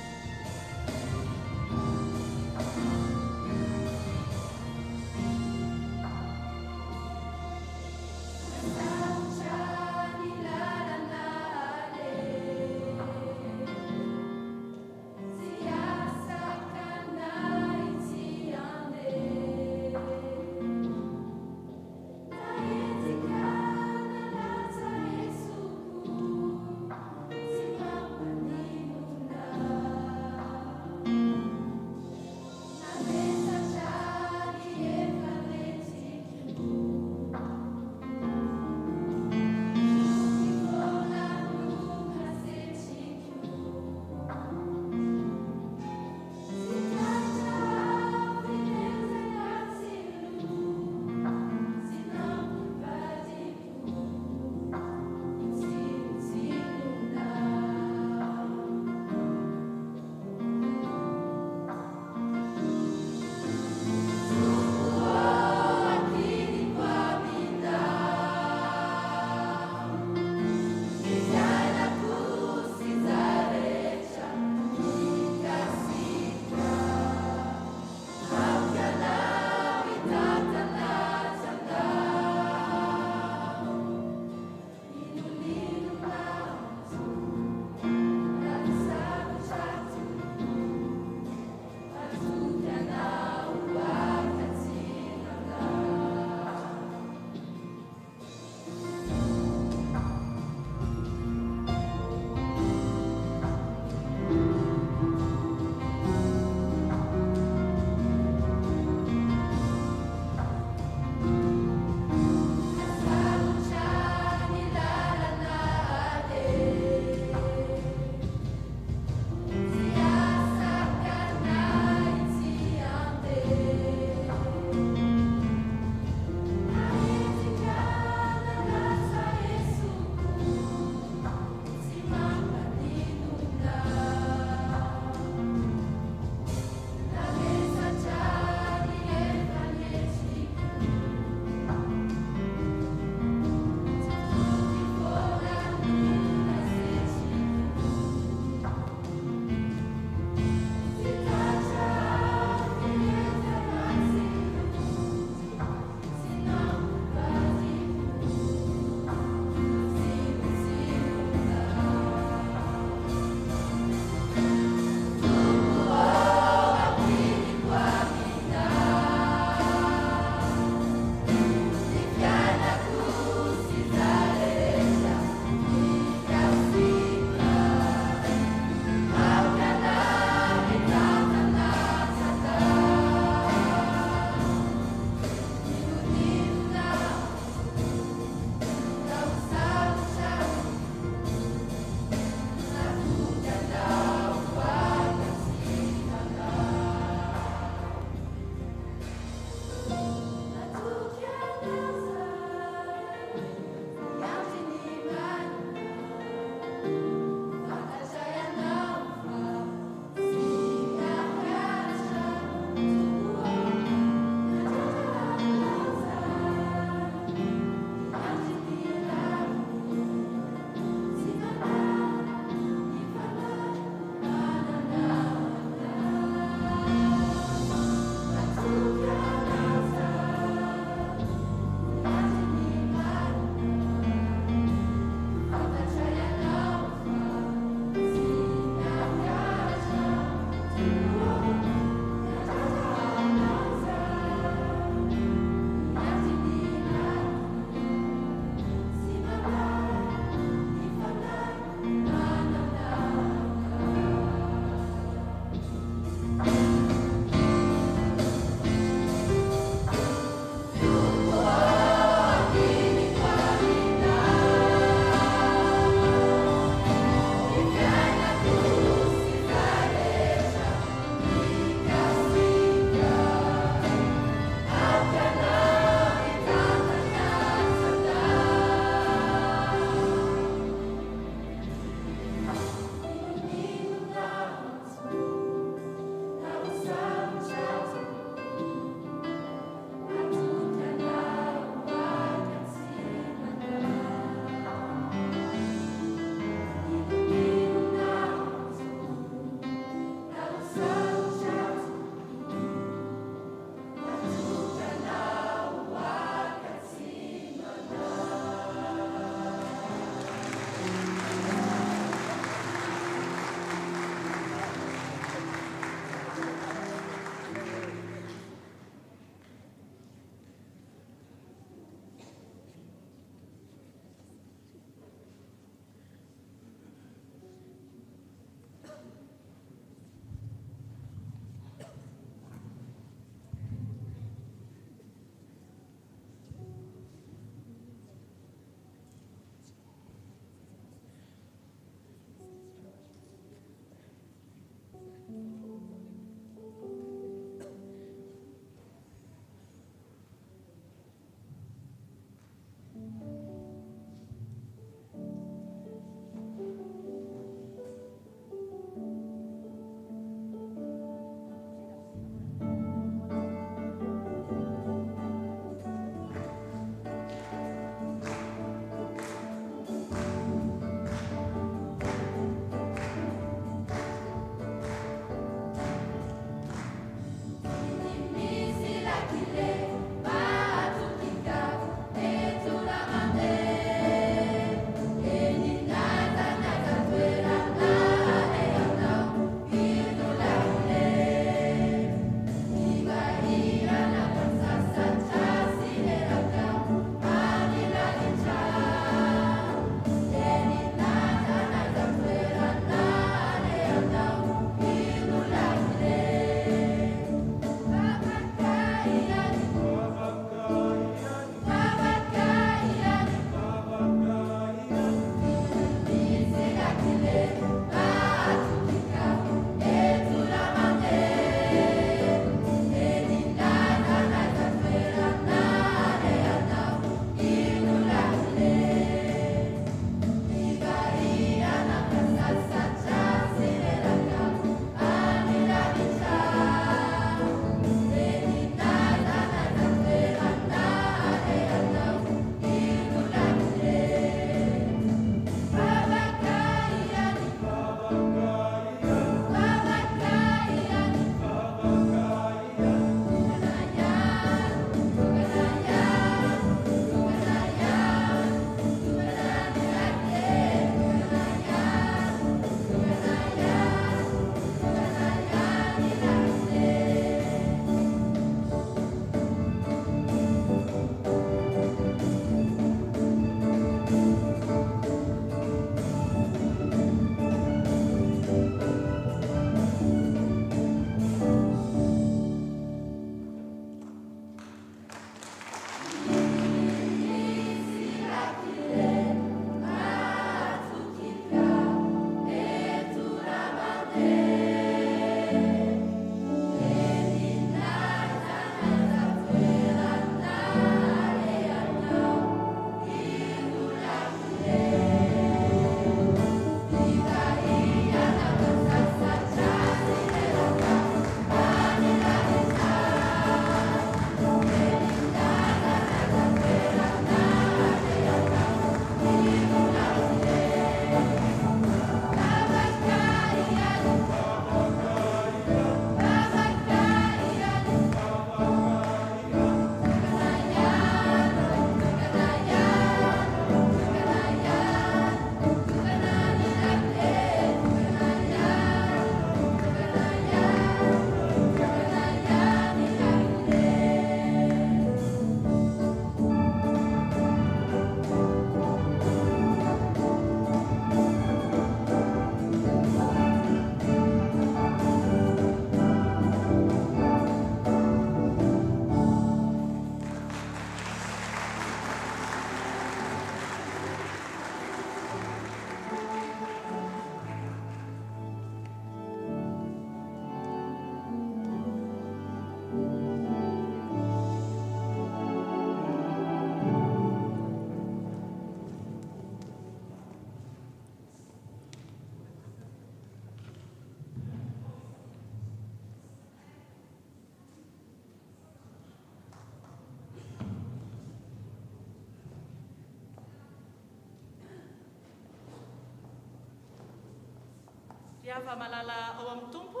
Mpiava malala ao amin'ny tompo,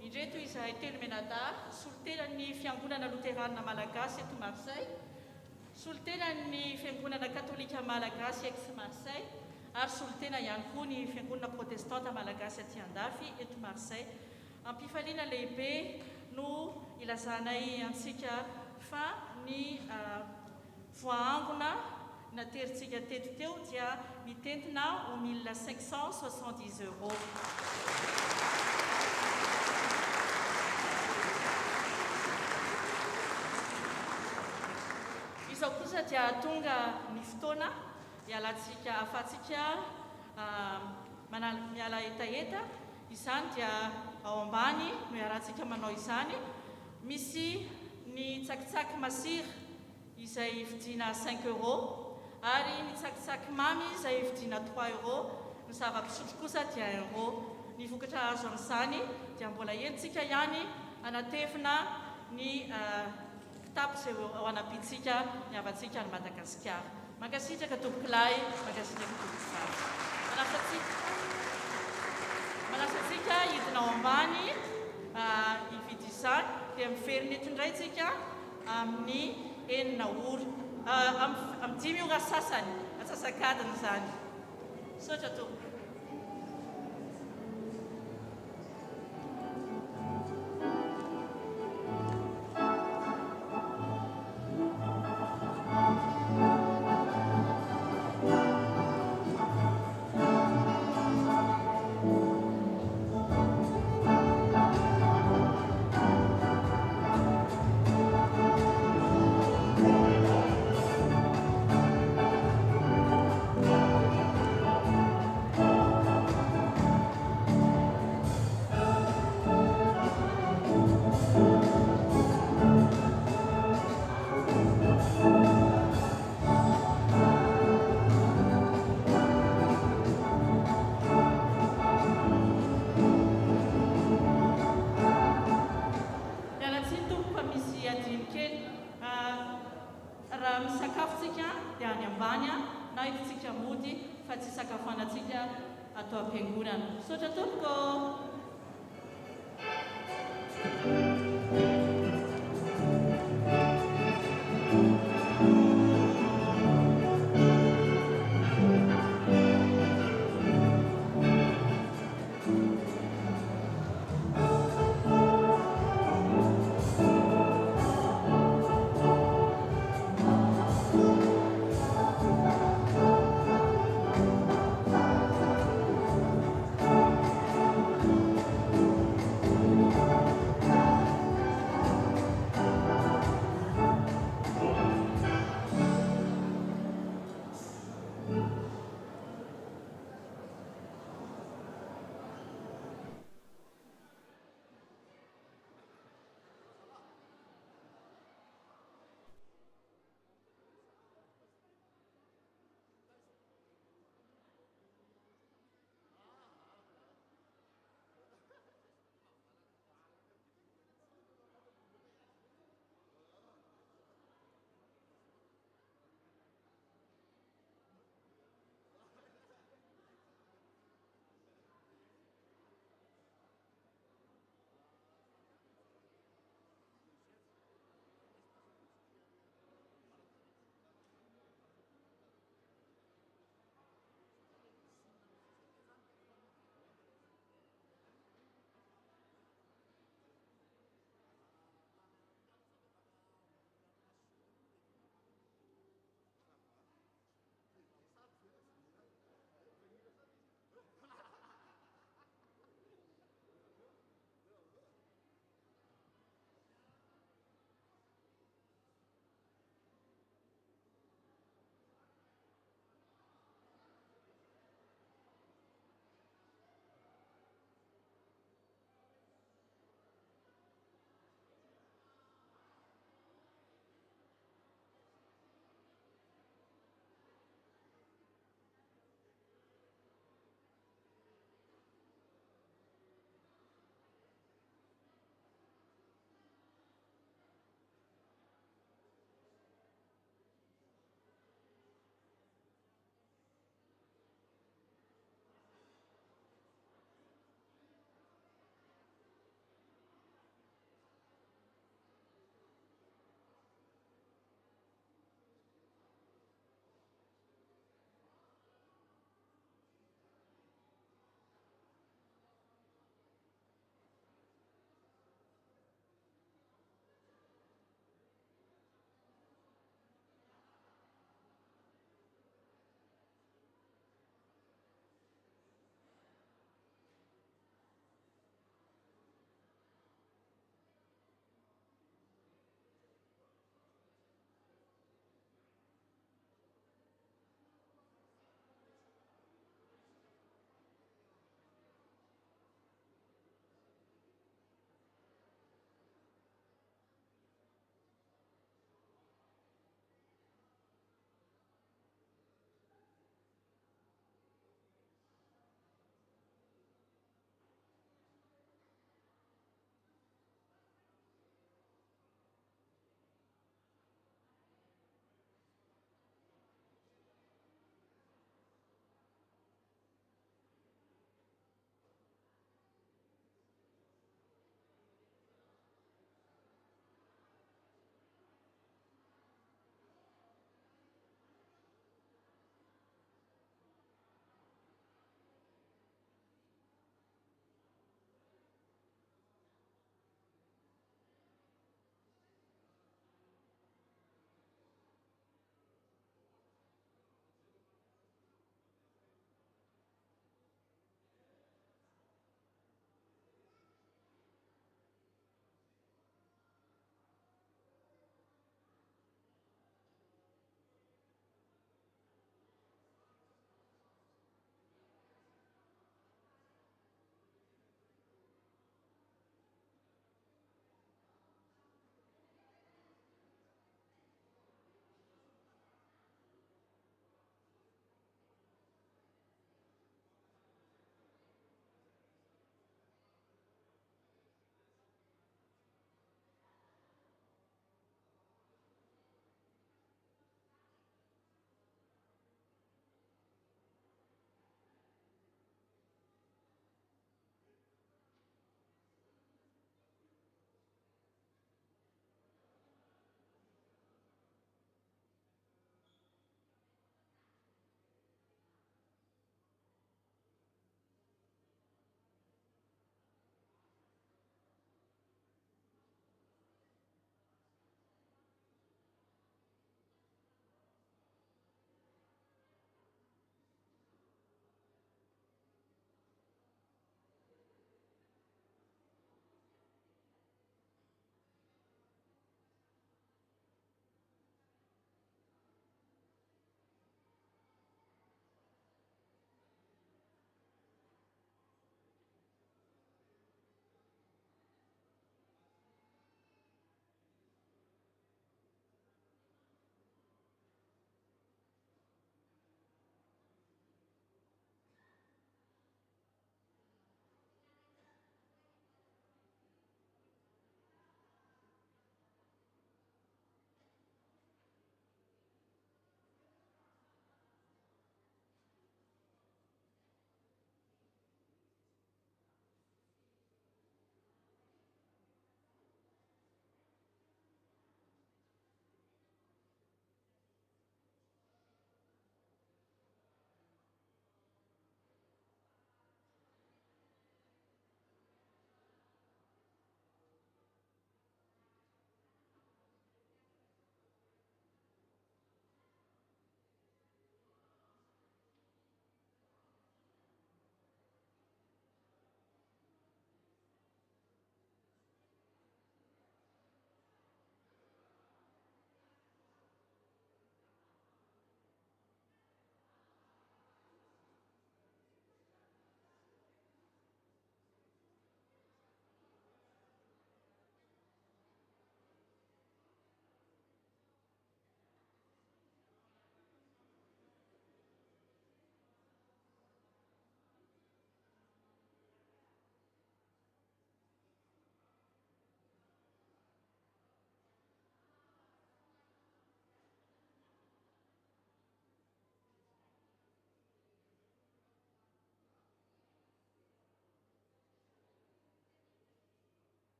indreto izahay telo menada, solitenan'ny fiangonana loterana malagasy eto Marseille, solitenan'ny fiangonana katolika malagasy ex Marseille, ary solitena ihany koa ny fiangonana protestanta malagasy aty Andafy eto Marseille. Ampifaliana lehibe no ilazanay antsika fa ny voahangona naterintsika teto teo dia mitentina ho 1570 €. Izao kosa dia tonga ny fotoana hialantsika ahafahantsika miala etaeta, izany dia ao ambany no iarahantsika manao izany. Misy ny tsakitsaky masira izay vidiana 5 €, ary ny tsakitsaky mamy izay vidiana 3 €, ny zava-pisotro kosa dia 1 €. Ny vokatra azo amin'izany dia mbola entsika ihany anatevina ny kitapo izay ao anapitsika ny avantsika ny Madagasikara. Mankasitraka tompokilay, mankasitraka tompokivavy. Manasantsika hidina ao ambany hividy izany dia miverina eto indray tsika amin'ny 9 ora, amin'ny 5 ora sasany, atsasakadiny izany. Sotra tompo. Raha misakafotsika dia any ambany na iditsika mody fa tsy sakafanatsika atao am-piangonana. Sotra tompoko.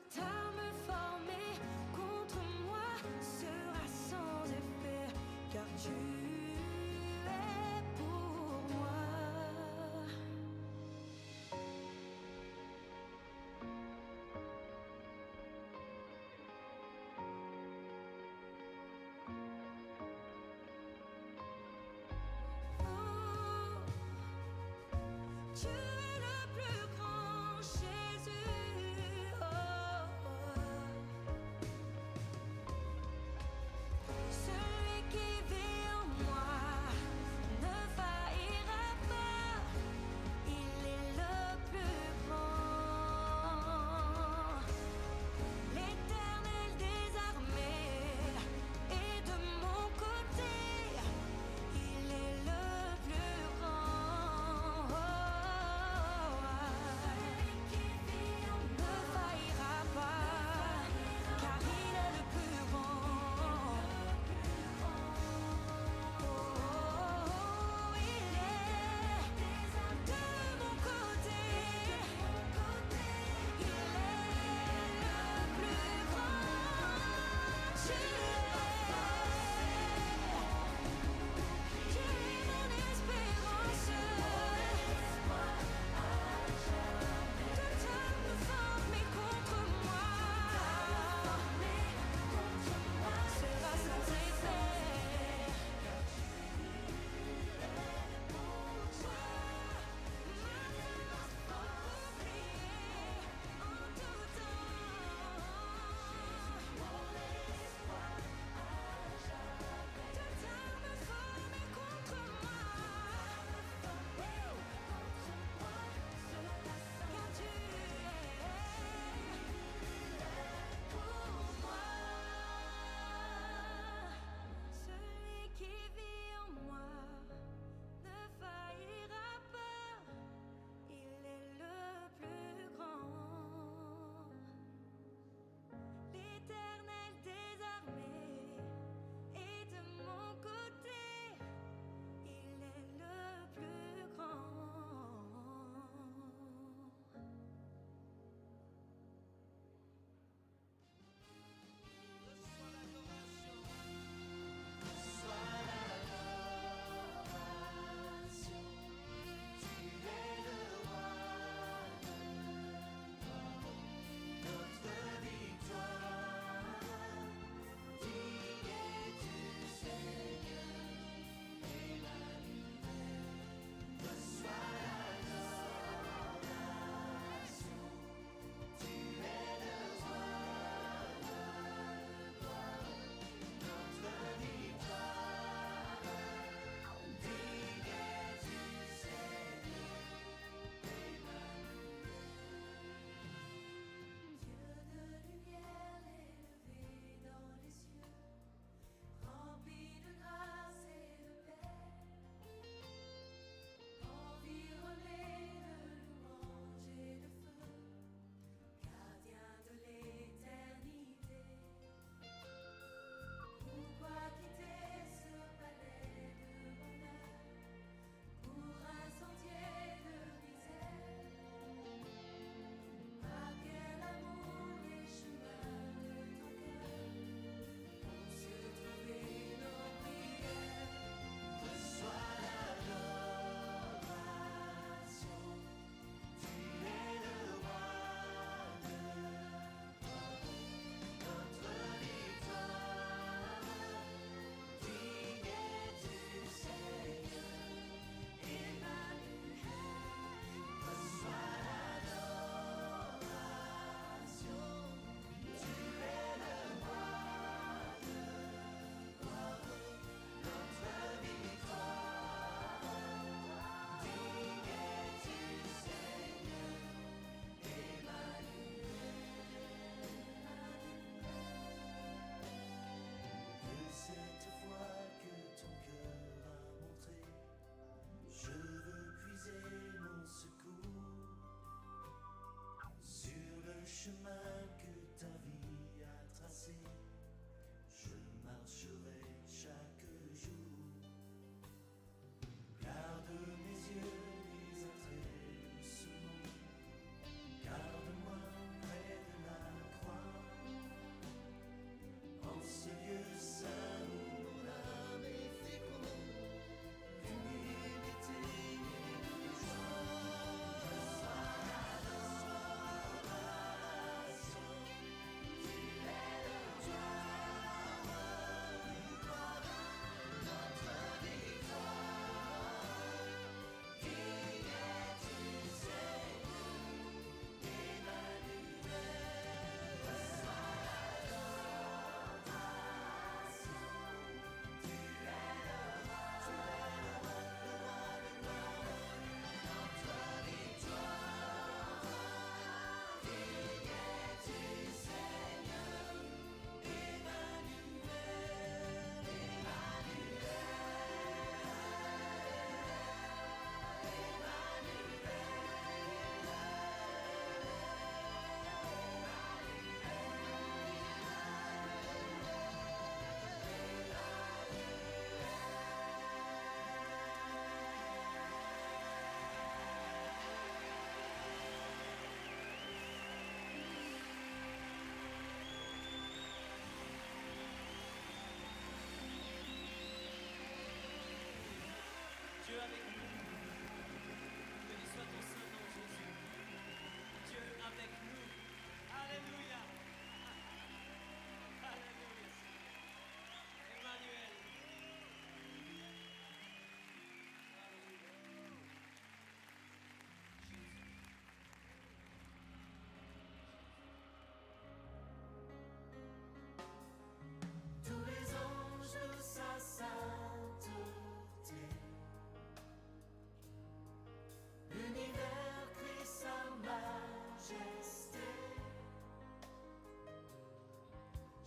cette arme formée contre moi sera sans effet, car tu es pour moi. Tu es le plus grand, Jésus. Oh, oh.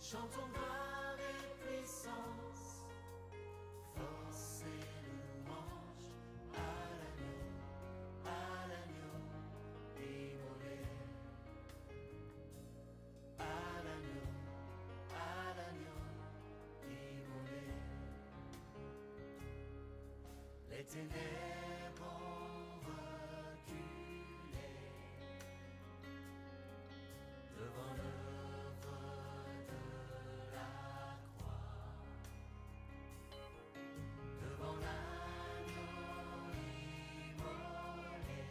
Chantons gloire et puissance, force et louange à l'agneau immolé, à l'agneau immolé. Les ténèbres ont reculé devant l'œuvre de la croix, devant l'agneau immolé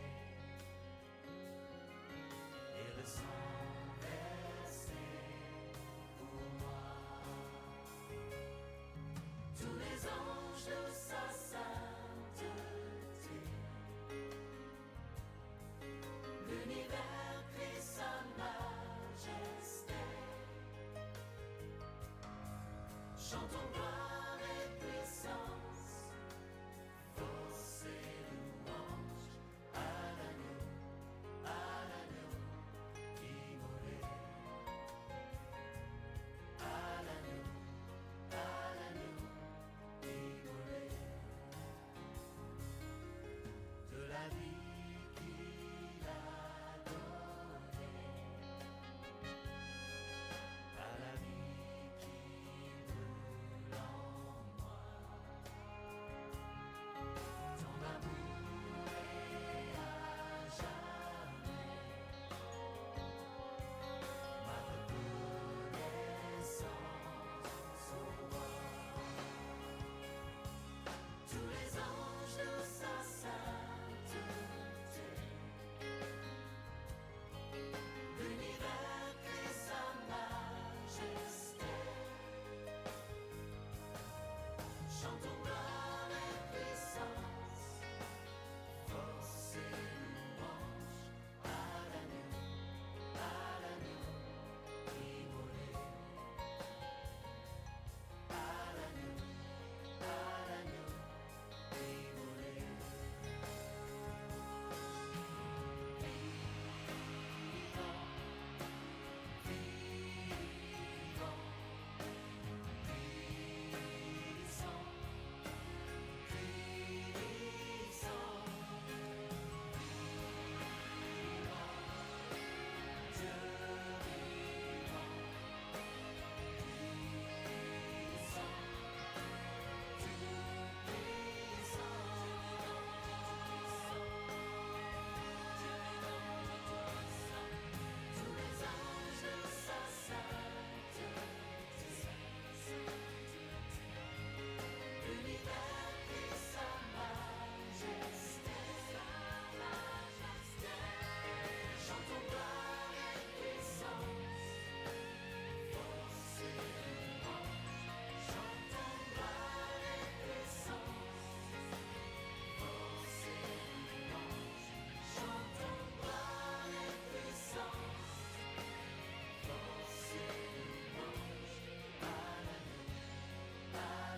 et le sang versé pour moi. Tous les anges de sa sainteté, l'univers crie sa majesté. Chantons gloire et puissance, force et louange à l'agneau immolé, à l'agneau immolé. De la vie qu'il a donnée à la vie qui brûle en moi. Ton amour est à jamais ma reconnaissance au roi. Tous les anges de sa sainteté, l'univers crie sa majesté. Chantons gloire et puissance, force et louange à l'agneau immolé, à l'agneau immolé. Tous les anges de sa sainteté, l'univers crie sa majesté. Chantons gloire et puissance, force et louange. Chantons gloire et puissance, force et louange. Chantons gloire et puissance, force et louange à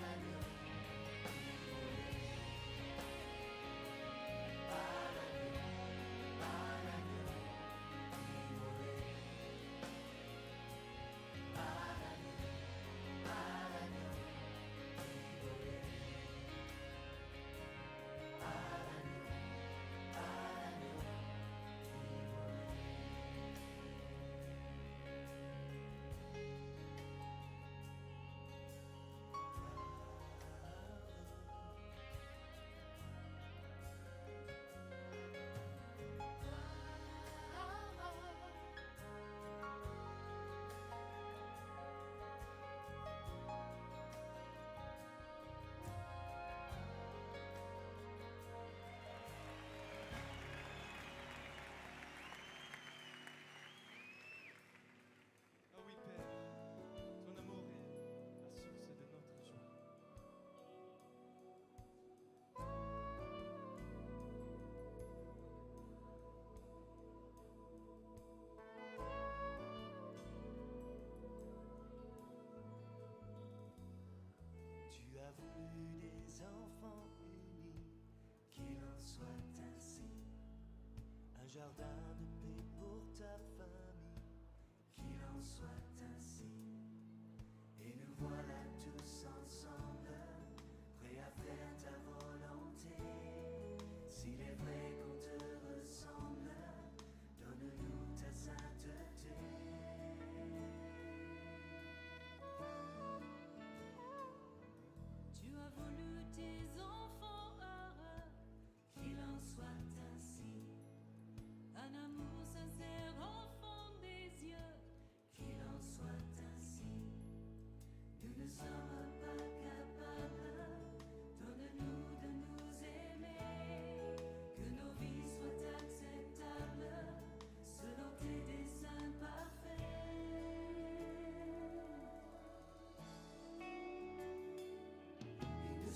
l'agneau immolé, à l'agneau immolé, à l'agneau immolé, Ah oui, Père, ton amour est la source de notre joie. Tu as voulu des enfants unis, qu'il en soit ainsi. Un jardin de paix pour ta famille, qu'il en soit ainsi.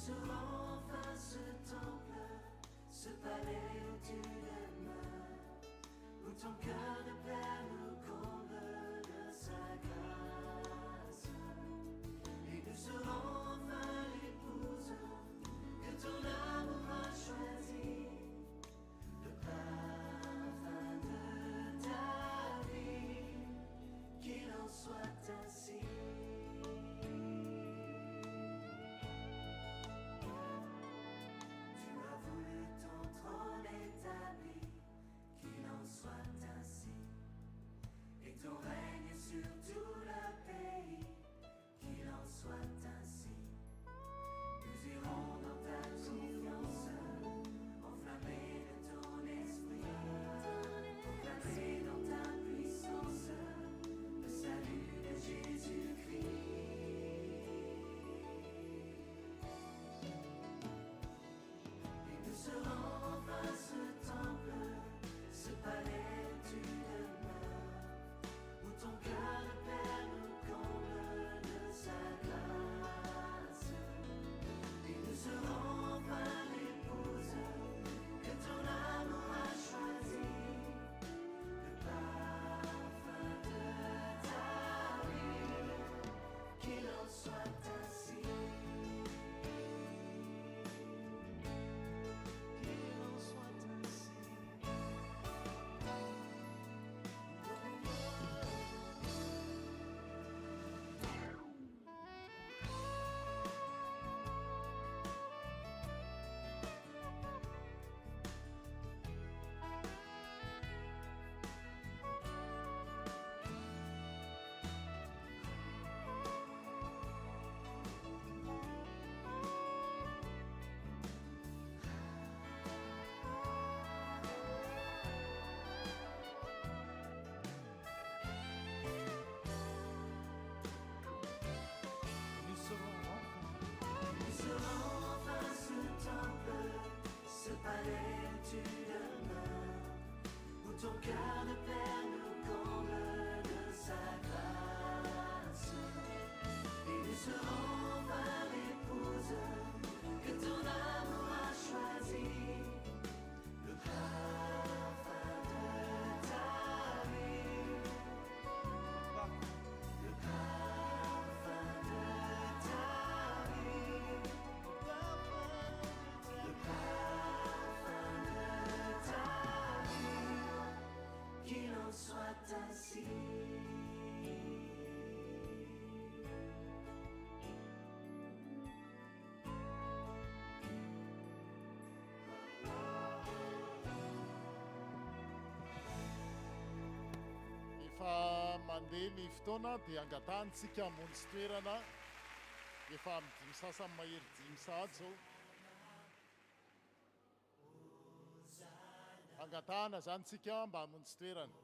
serons enfin ce temple, ce palais où tu demeures, où ton cœur de père nous comble de sa grâce. Et nous serons enfin l'épouse que ton amour a choisi, le parfum de ta vie, qu'il en soit ainsi. Tu as voulu ton trône établi, qu'il en soit ainsi, et ton règne sur tout le pays, qu'il en soit ainsi. Nous irons dans ta confiance, enflammés de ton esprit, proclamer dans ta puissance le salut de Jésus-Christ. Et nous serons enfin ce temple, ce palais où tu demeures, où ton cœur de père nous comble de sa grâce. Et nous serons enfin l'épouse que ton amour a choisie, le parfum de ta vie, qu'il en soit ainsi. Qu'il en soit ainsi. Nous serons enfin ce temple, ce palais où tu demeures, où ton cœur de père nous comble de sa grâce. Et nous serons enfin l'épouse que ton amour a choisie, le parfum de ta vie, le parfum de ta vie, le parfum de ta vie, qu'il en soit ainsi. Efa mandeha ny fotoana dia angatantsika ambony sy toerana efa amin'ny dimy sasany mahery dimy sahady zao. Angatahana zany tsika mba hamonjy sy toerana.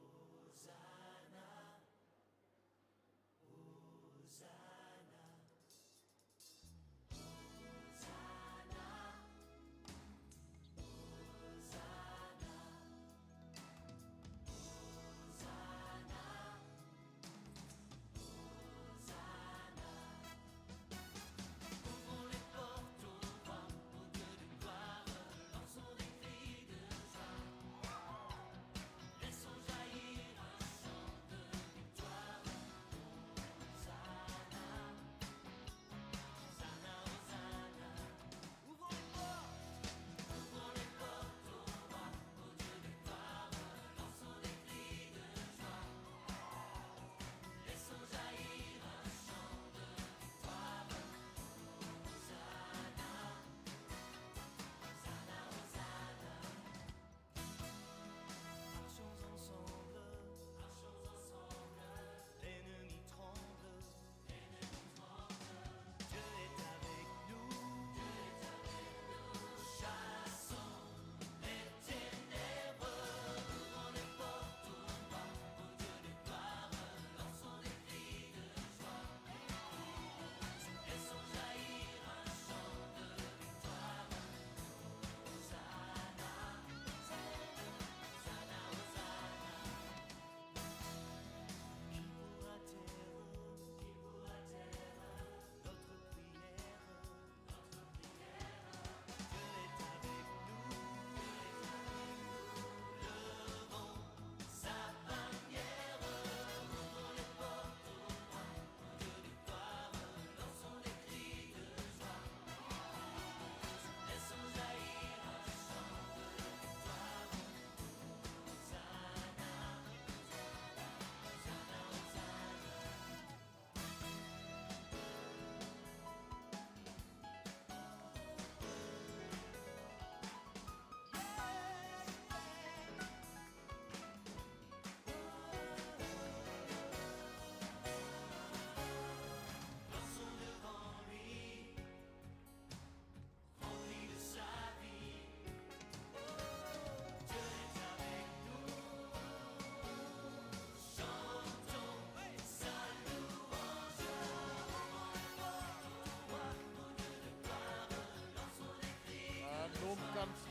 Ouvrons les portes au vent, au Dieu de gloire, lançons des cris de joie. Laissons jaillir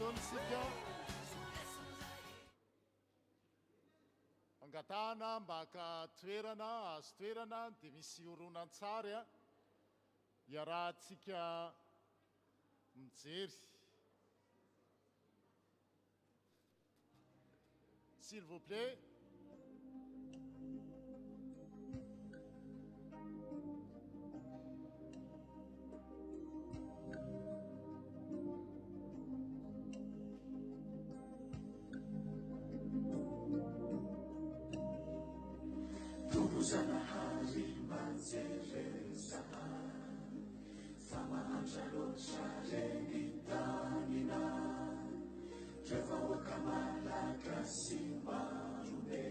fotoantsika angatahana mba haka toerana azo toerana dia misy horonantsary a iarahantsika mijery s'il vous plaît. Tumbuzanahari manzerezana Famahamza locharengitanina Trevaokamala kasimbarume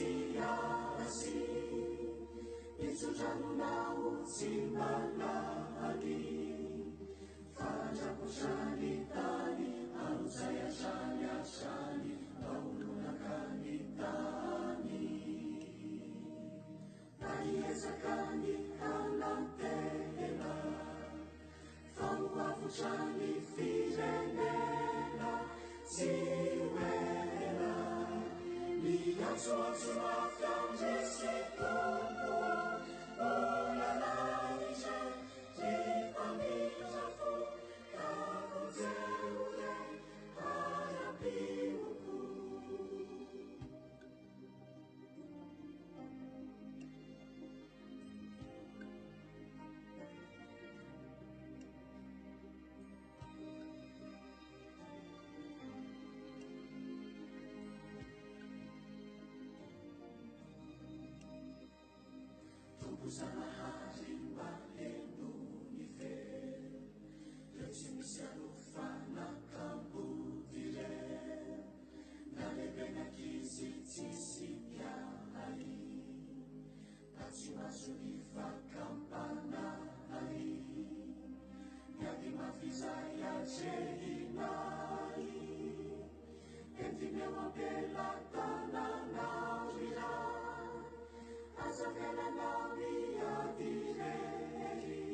Wangasiasi Itsujana Utsimalani Fajakushani Tani Auzaya Shani Ashani Naulunakani Tani Naiezakani Kalantela Fauavuchani Firenela Siwela Miyazuazuma Fiamjesitombo Tumbuzanahari mahenunife Lechimisialufana kambudire Nalebena kizitsisipya hai Pachimasunifa kampana hai Yadimafiza ya cheinai Entimewabela tanana wira Azavela nami adirei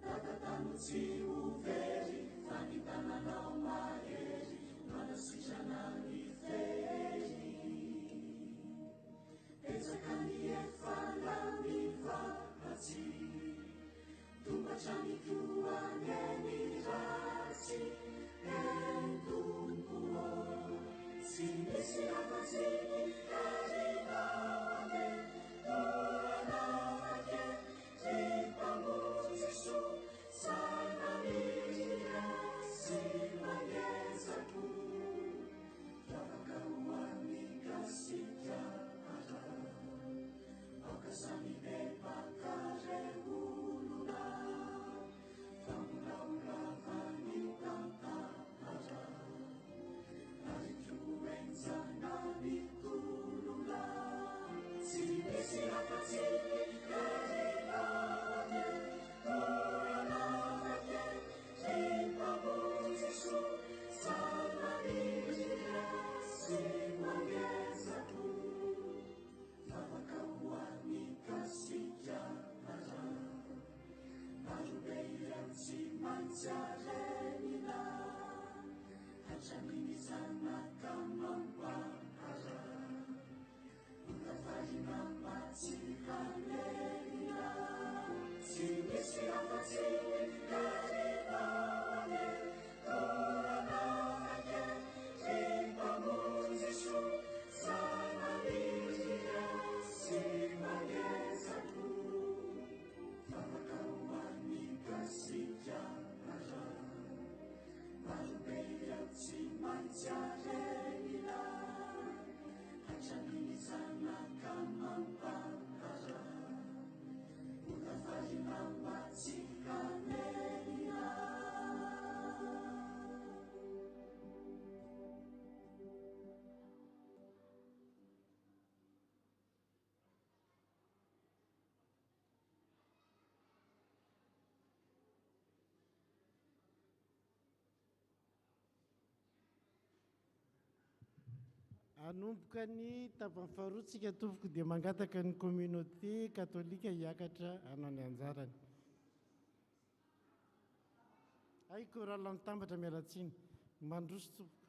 Natatanozi uveri Fanitana nao maeri Manasijana iferi Ezakani efalani vapati Tumbachani kuaneni rasi Entunkuo Sinisi amatini Erinawade Doranake Tripamuzisu Sanamiria Simayezaku Lavakauani Kasita Ara Aukasani Nepakare Uluna Famulaulava Nitanta Ara Influenza nani kulula Sinisi apatini Erinawade Doranake Tripamuzisu Sanamiria Simayezaku Lavakauani Kasita Ara Marubeiran Simanzarenina Hachamini sana kamampara Unafahina matsikanelina Sinisi afatini Erinawade Doranake Tripamuzisu Sanamiria Simayezaku Lavakauani Kasita Ara Marubeiran Simanzarenina Hachamini sana kamampara Unafahina matsikanelina anomboka ny tapany faharoatsika tompoko dia mangataka ny communauté katolika hiakatra hanao ny anjarany. Aiko raha lanitambatra mialatsiny mandroso tompoko.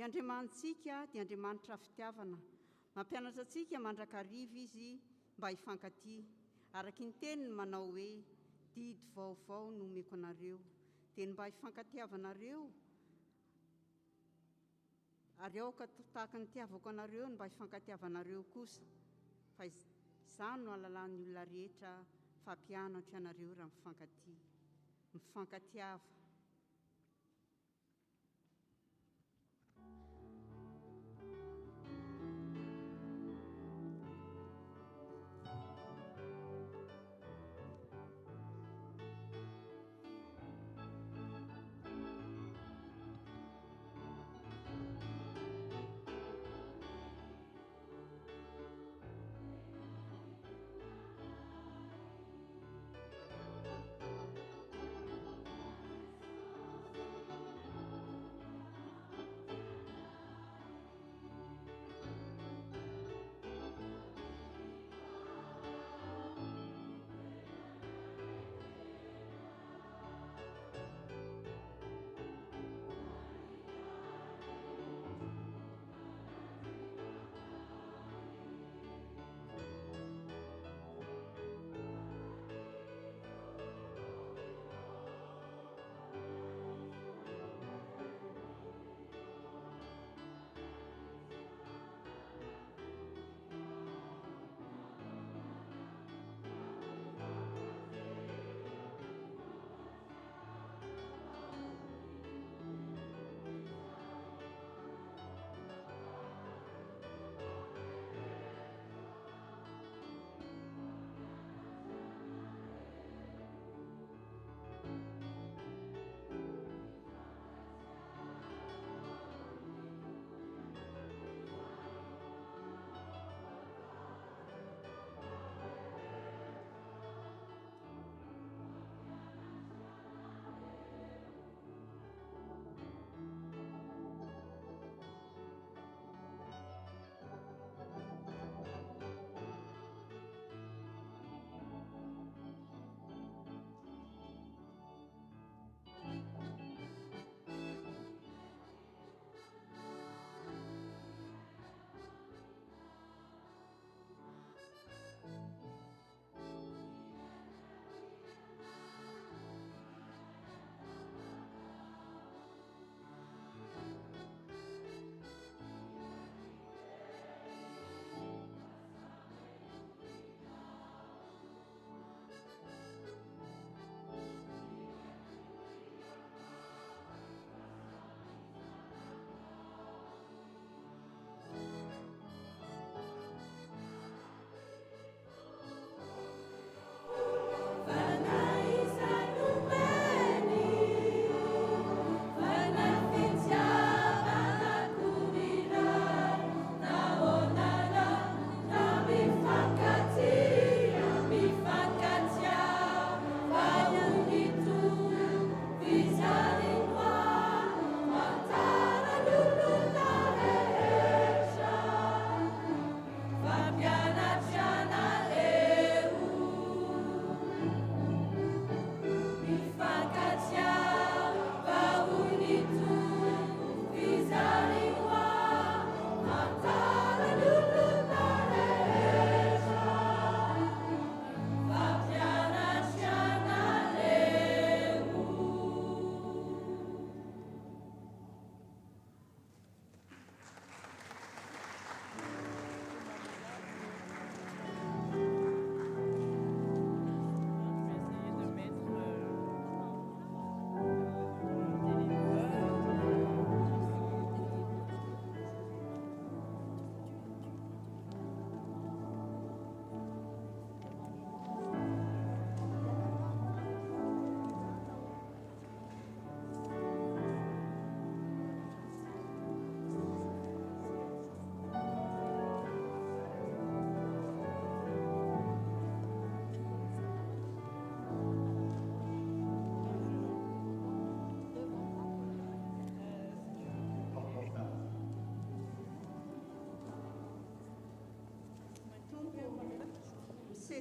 Ny Andriamanitsika dia Andriamanitra fitiavana. Mampianatra antsika mandrakariva izy mba hifankatia. Araka ny teniny manao hoe didy vaovao no omeko anareo. Dia mba hifankatiavanareo ary aoka tahaka ny tiavako anareo mba hifankatiavanareo kosa. Fa izany no alalan'ny olona rehetra fampianatra anareo raha mifankatiava.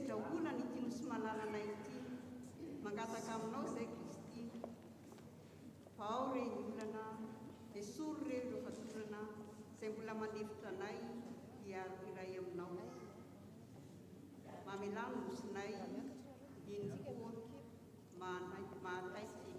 draolana ity sy mananana ity mangataka aminao izay Kristy vao reny olana esory reo ireo fatorana izay mbola manefitra anay hiaro iray aminao mamelano nosonay indrokoa mahataitsy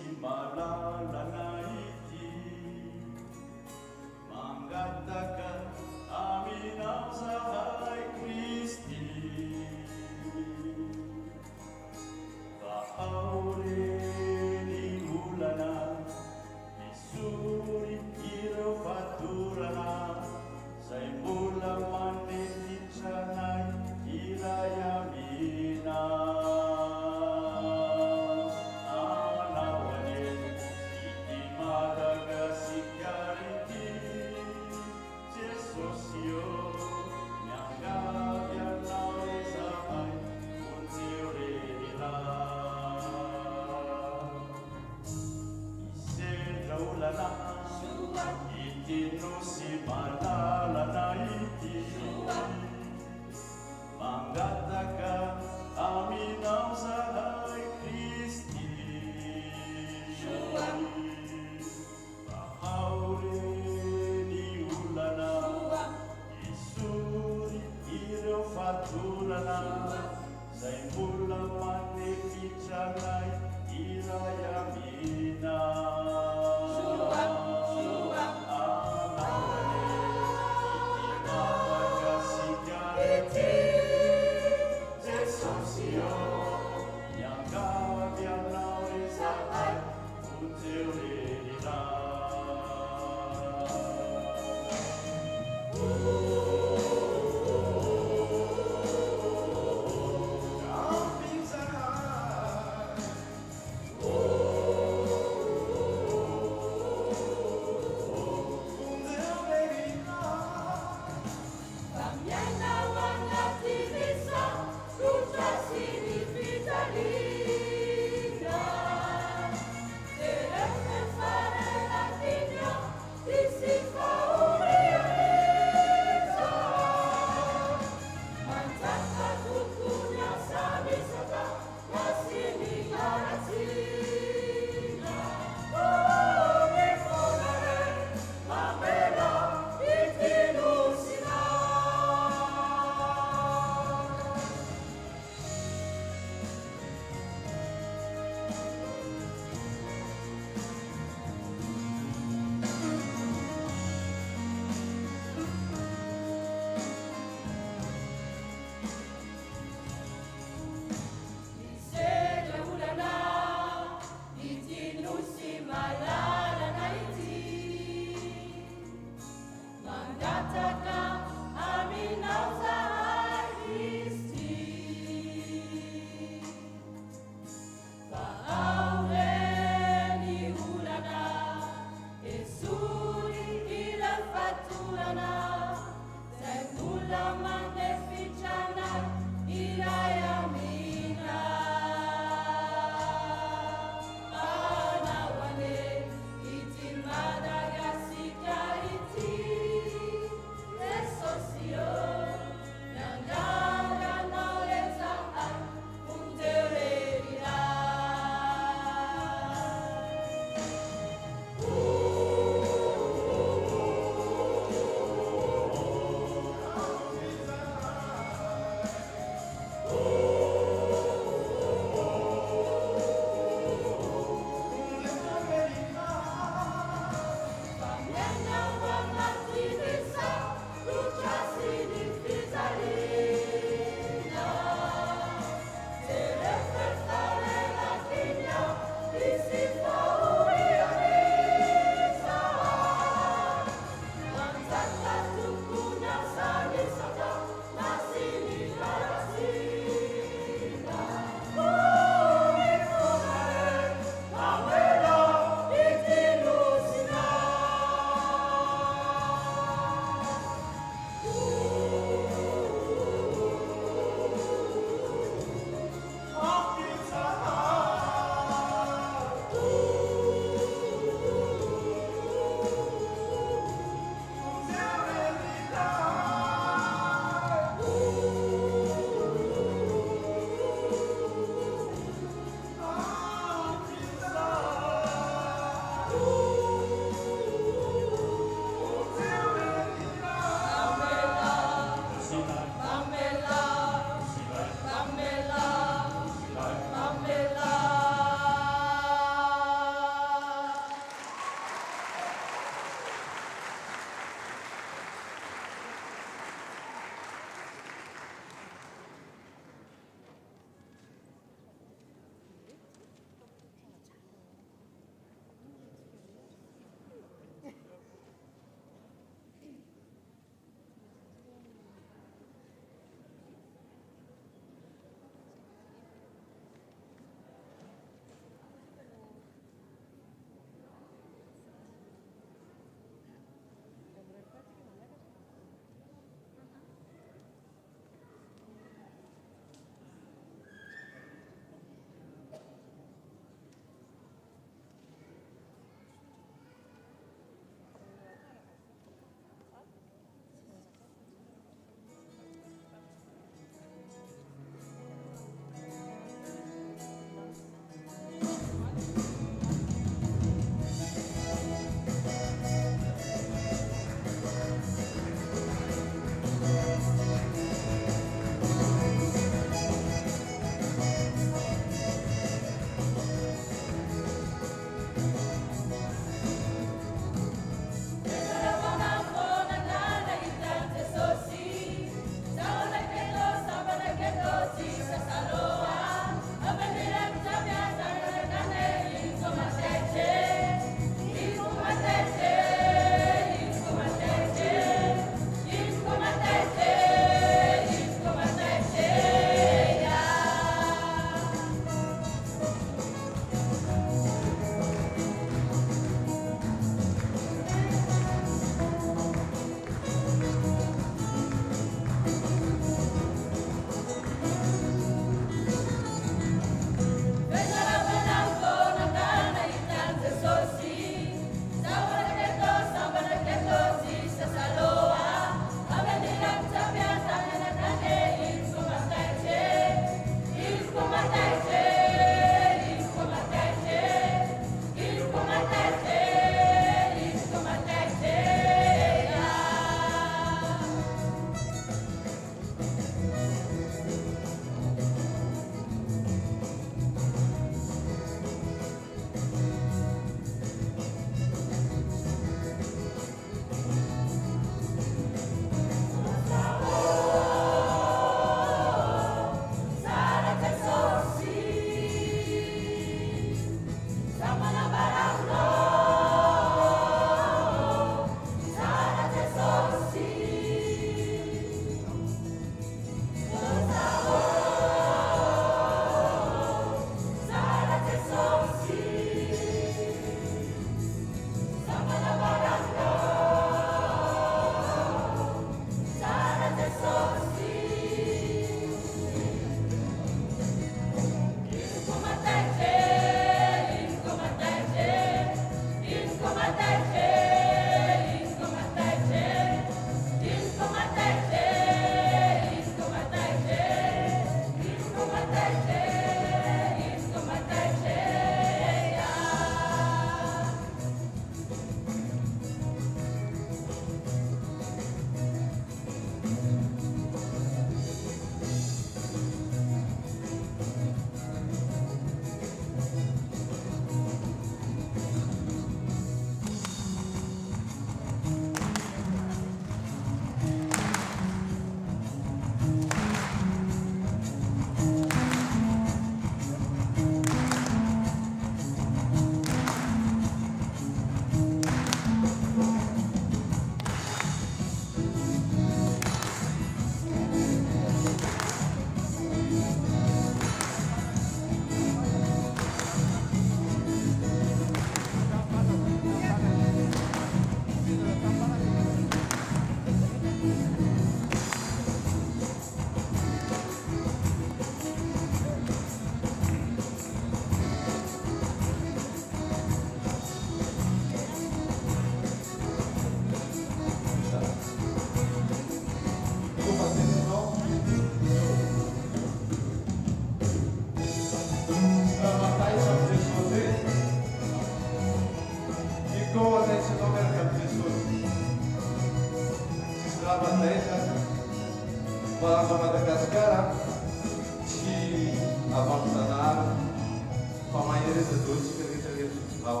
antsika rehetrarehetra ao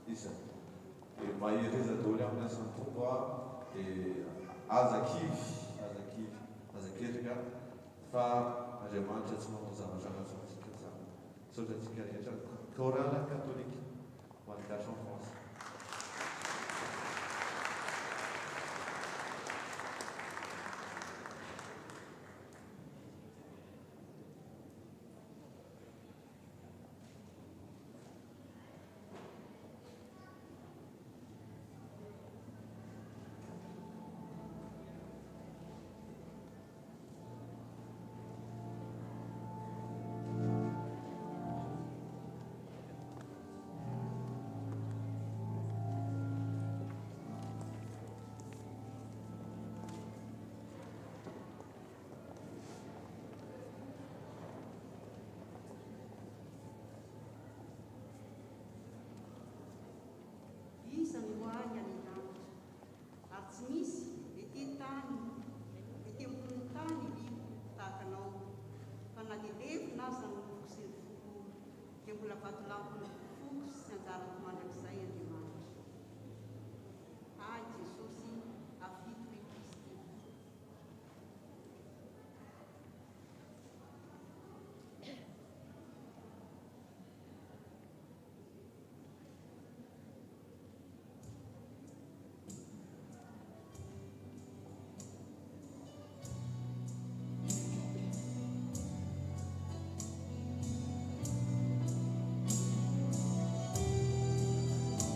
isa dia mahery izy adaoly amin'ny asan'ny tompo a dia azaketrika fa Andriamanitra tsy manao zavatra ratsy antsika zany saotra antsika rehetra chorale catholique malgache en France. Isany hoahy any lanitra ary tsy misy ety tany ety ambony tany livo tahakanao fa na dia levona aza ny foko sy ny foko dia mbola vatolampony foko sy anjarako mandrakizay Andriamanitra. Ay Jesosy avito i Kristy. Thank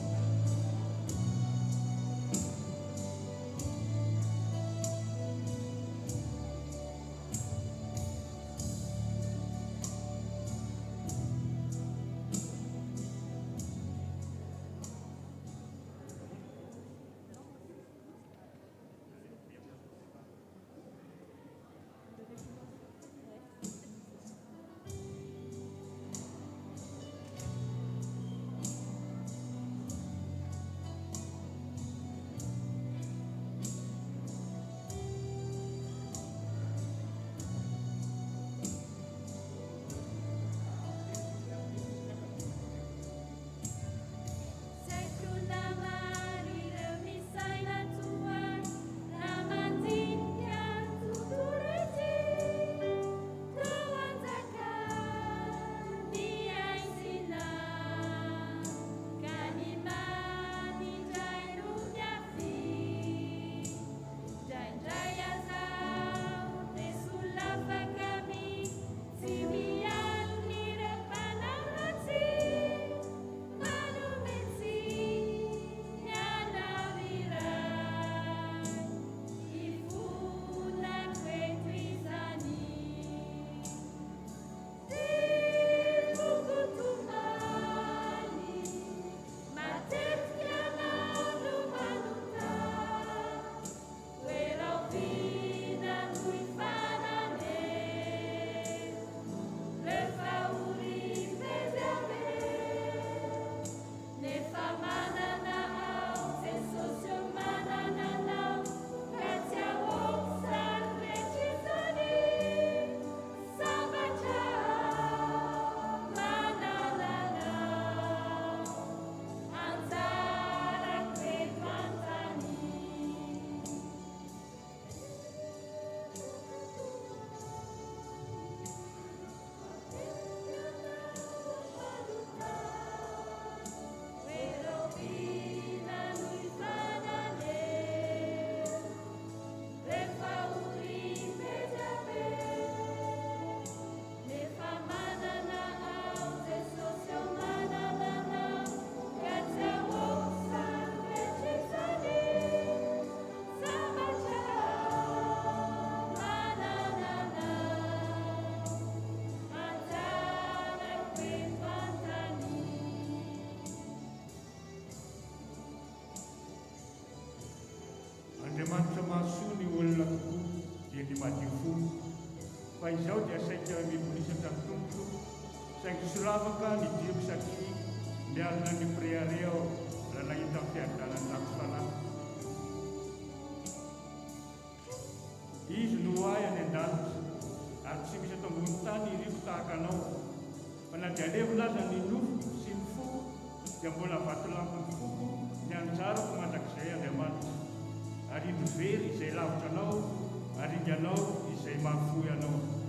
izao dia saika mibolisatra tompo saingy solavaka ny dioko satria mialina ny préareo raha nahita ny fiadanan-dako fanahy izy no ay any an-danitra ary tsy misy ato ambony tany iriko tahaka anao fa na dia alevina aza ny nofo sy ny foko dia mbola vatolampy ny foko ny anjarako mandrakizay Andriamanitra ary idovery izay lavitra anao ary inganao izay mahafoy anao.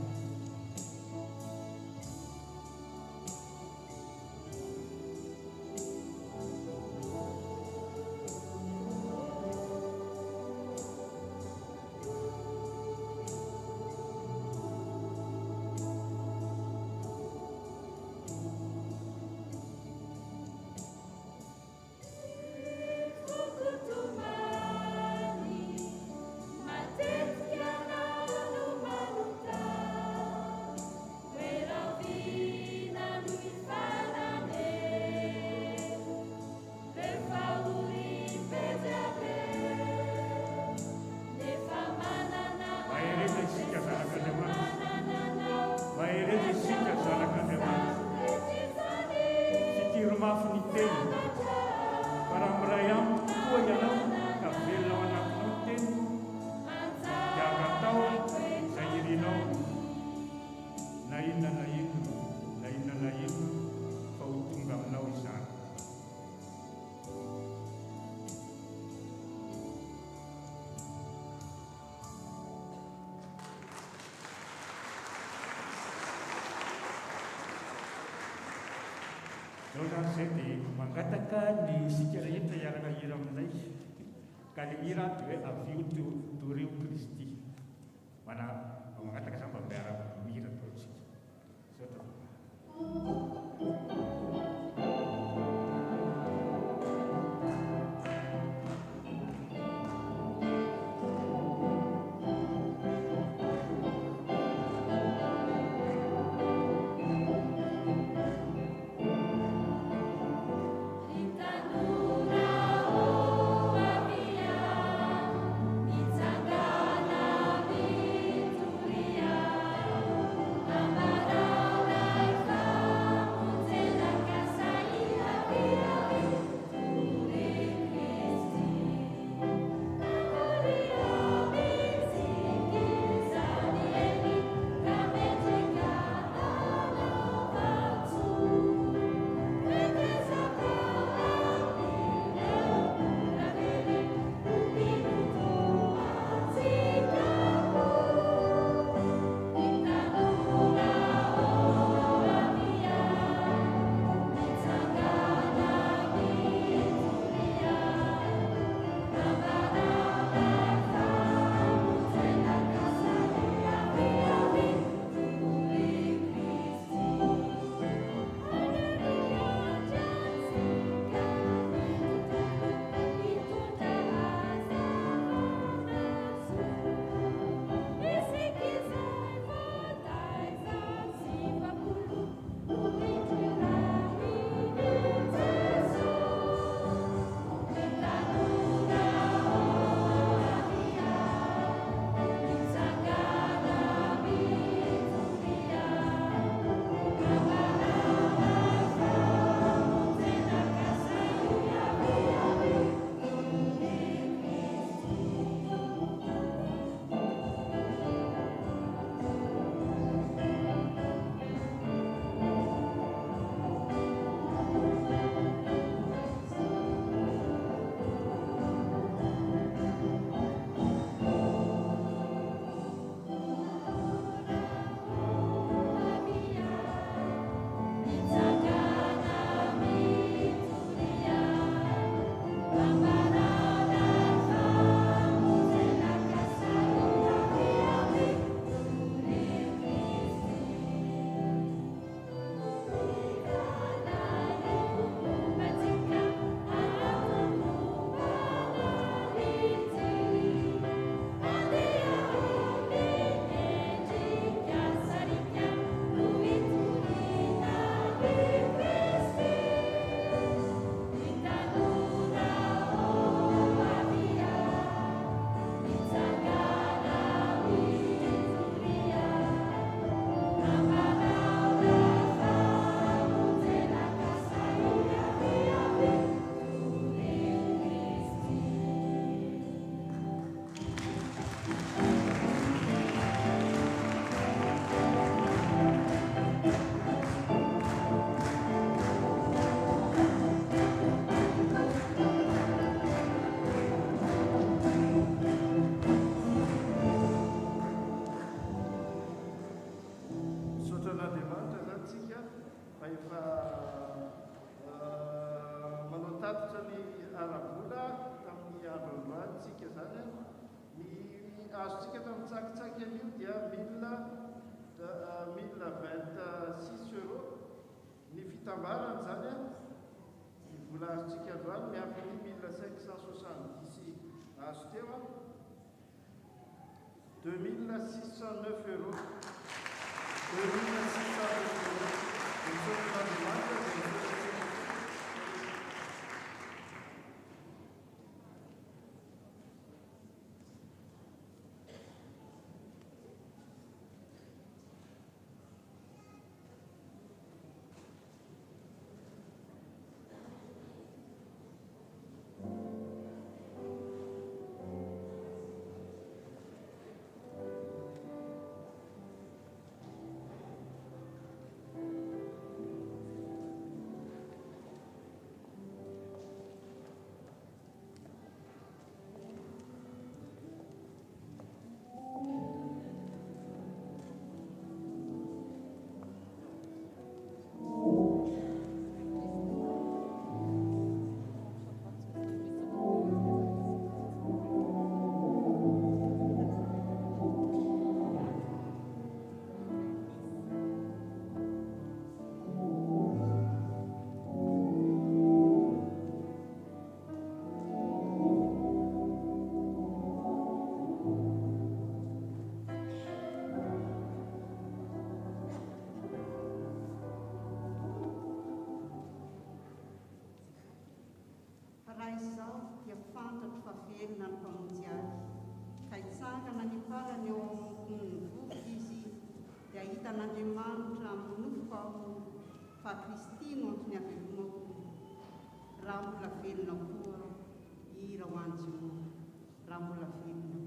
Zao zany izay dia mangataka ny sika rehetra hiaraka hira aminay ka ny hira dia hoe avio doreo Kristy mangataka zany mba miaraka mihira taotsika Itangana efa manao tatitra ny arabola tamin'ny androandroantsika zany ny azontsika tamin'ny tsakitsaky an'io dia 1026 euros ny fitambarany zany a ny vola azontsika androany miampy ny 1570 azo teo a 2609 euros 2609 euros nison'andriamanitra zay velona ny mpamonjy azy ka hitsangana ny farany eo amin'ny voky izy dia hitan'Andriamanitra amin'ny nofo aho fa Kristy no antony avelomako raha mbola velona koa hira ho anjy raha mbola velona.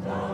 Ciao.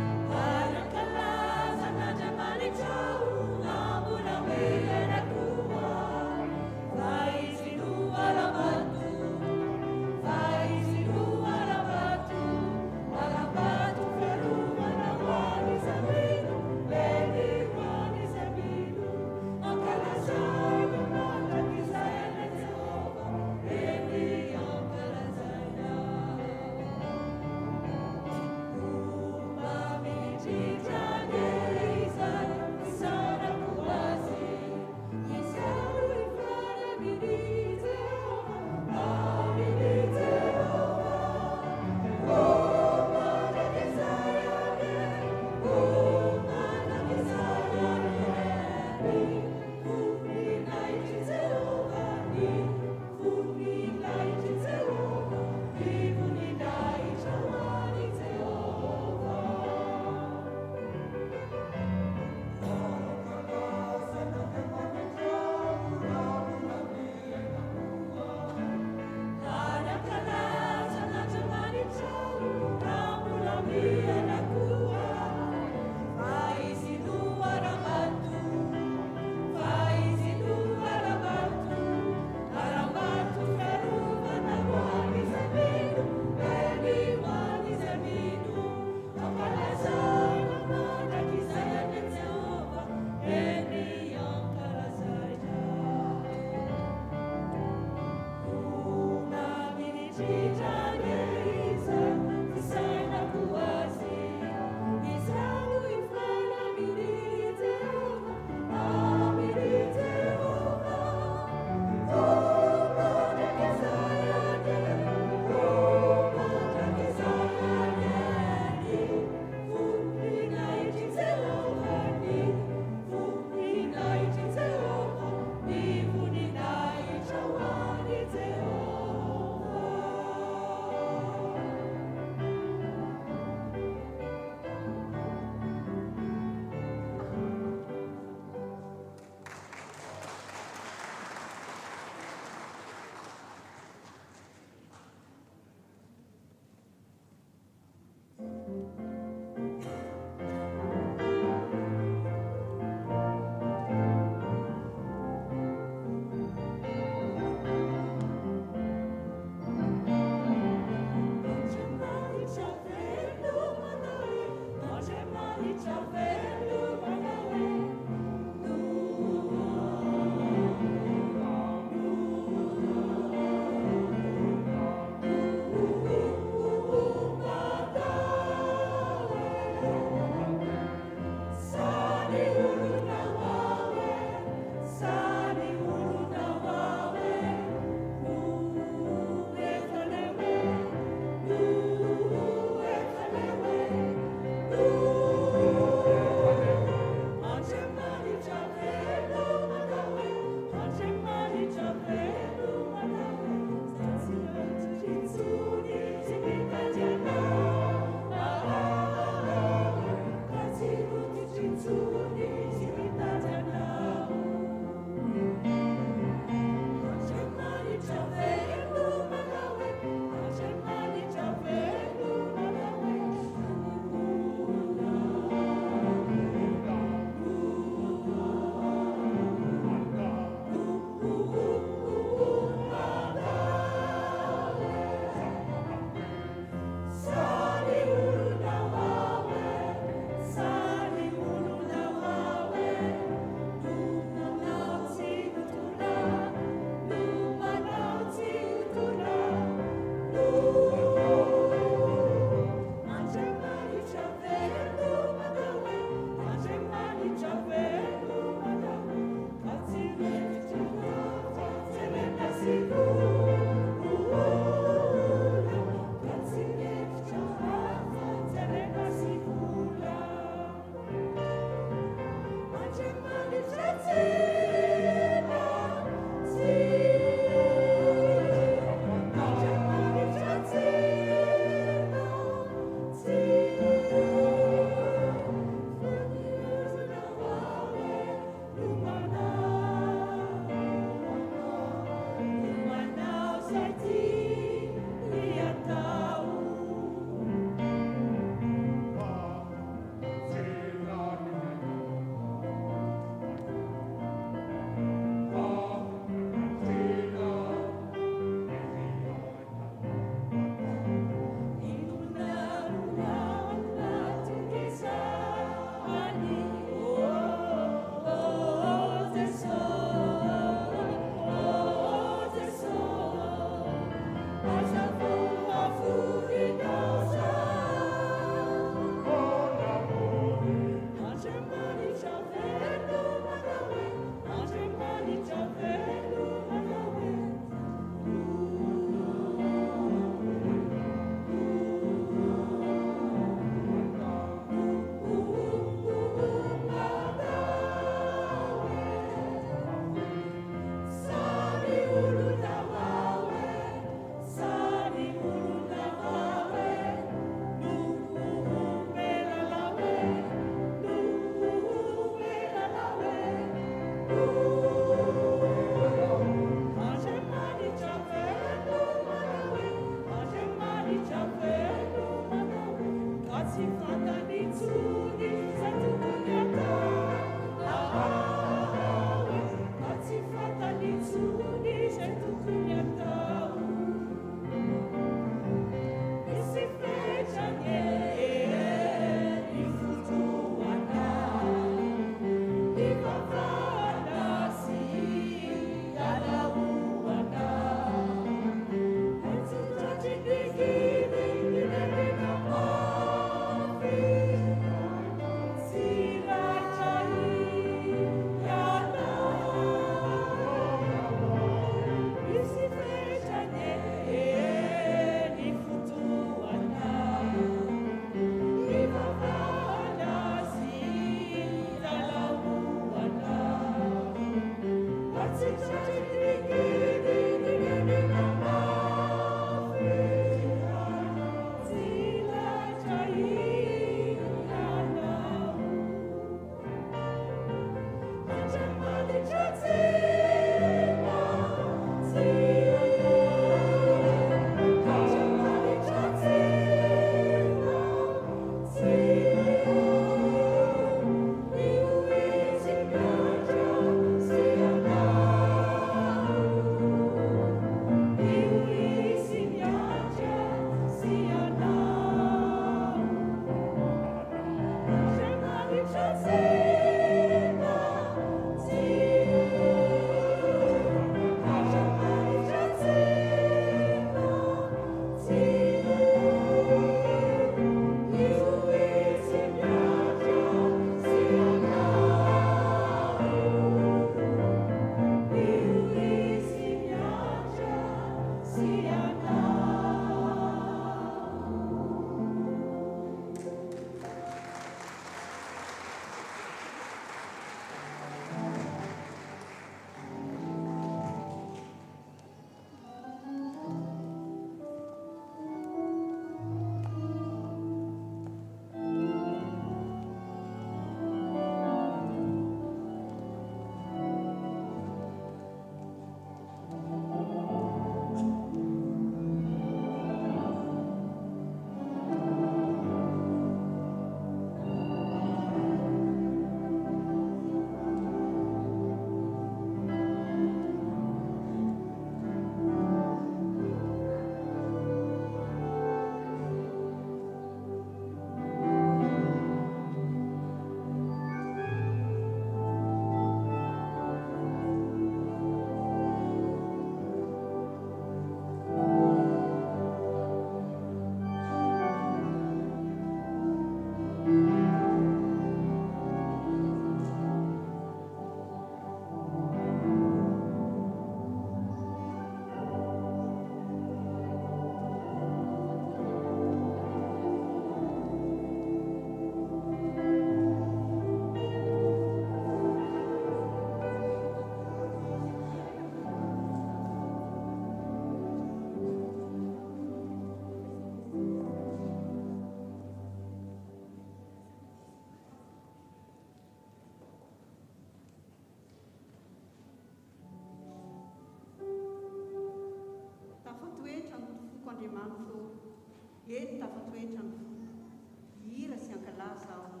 eny tafatoetra ny hira sy ankalaza aho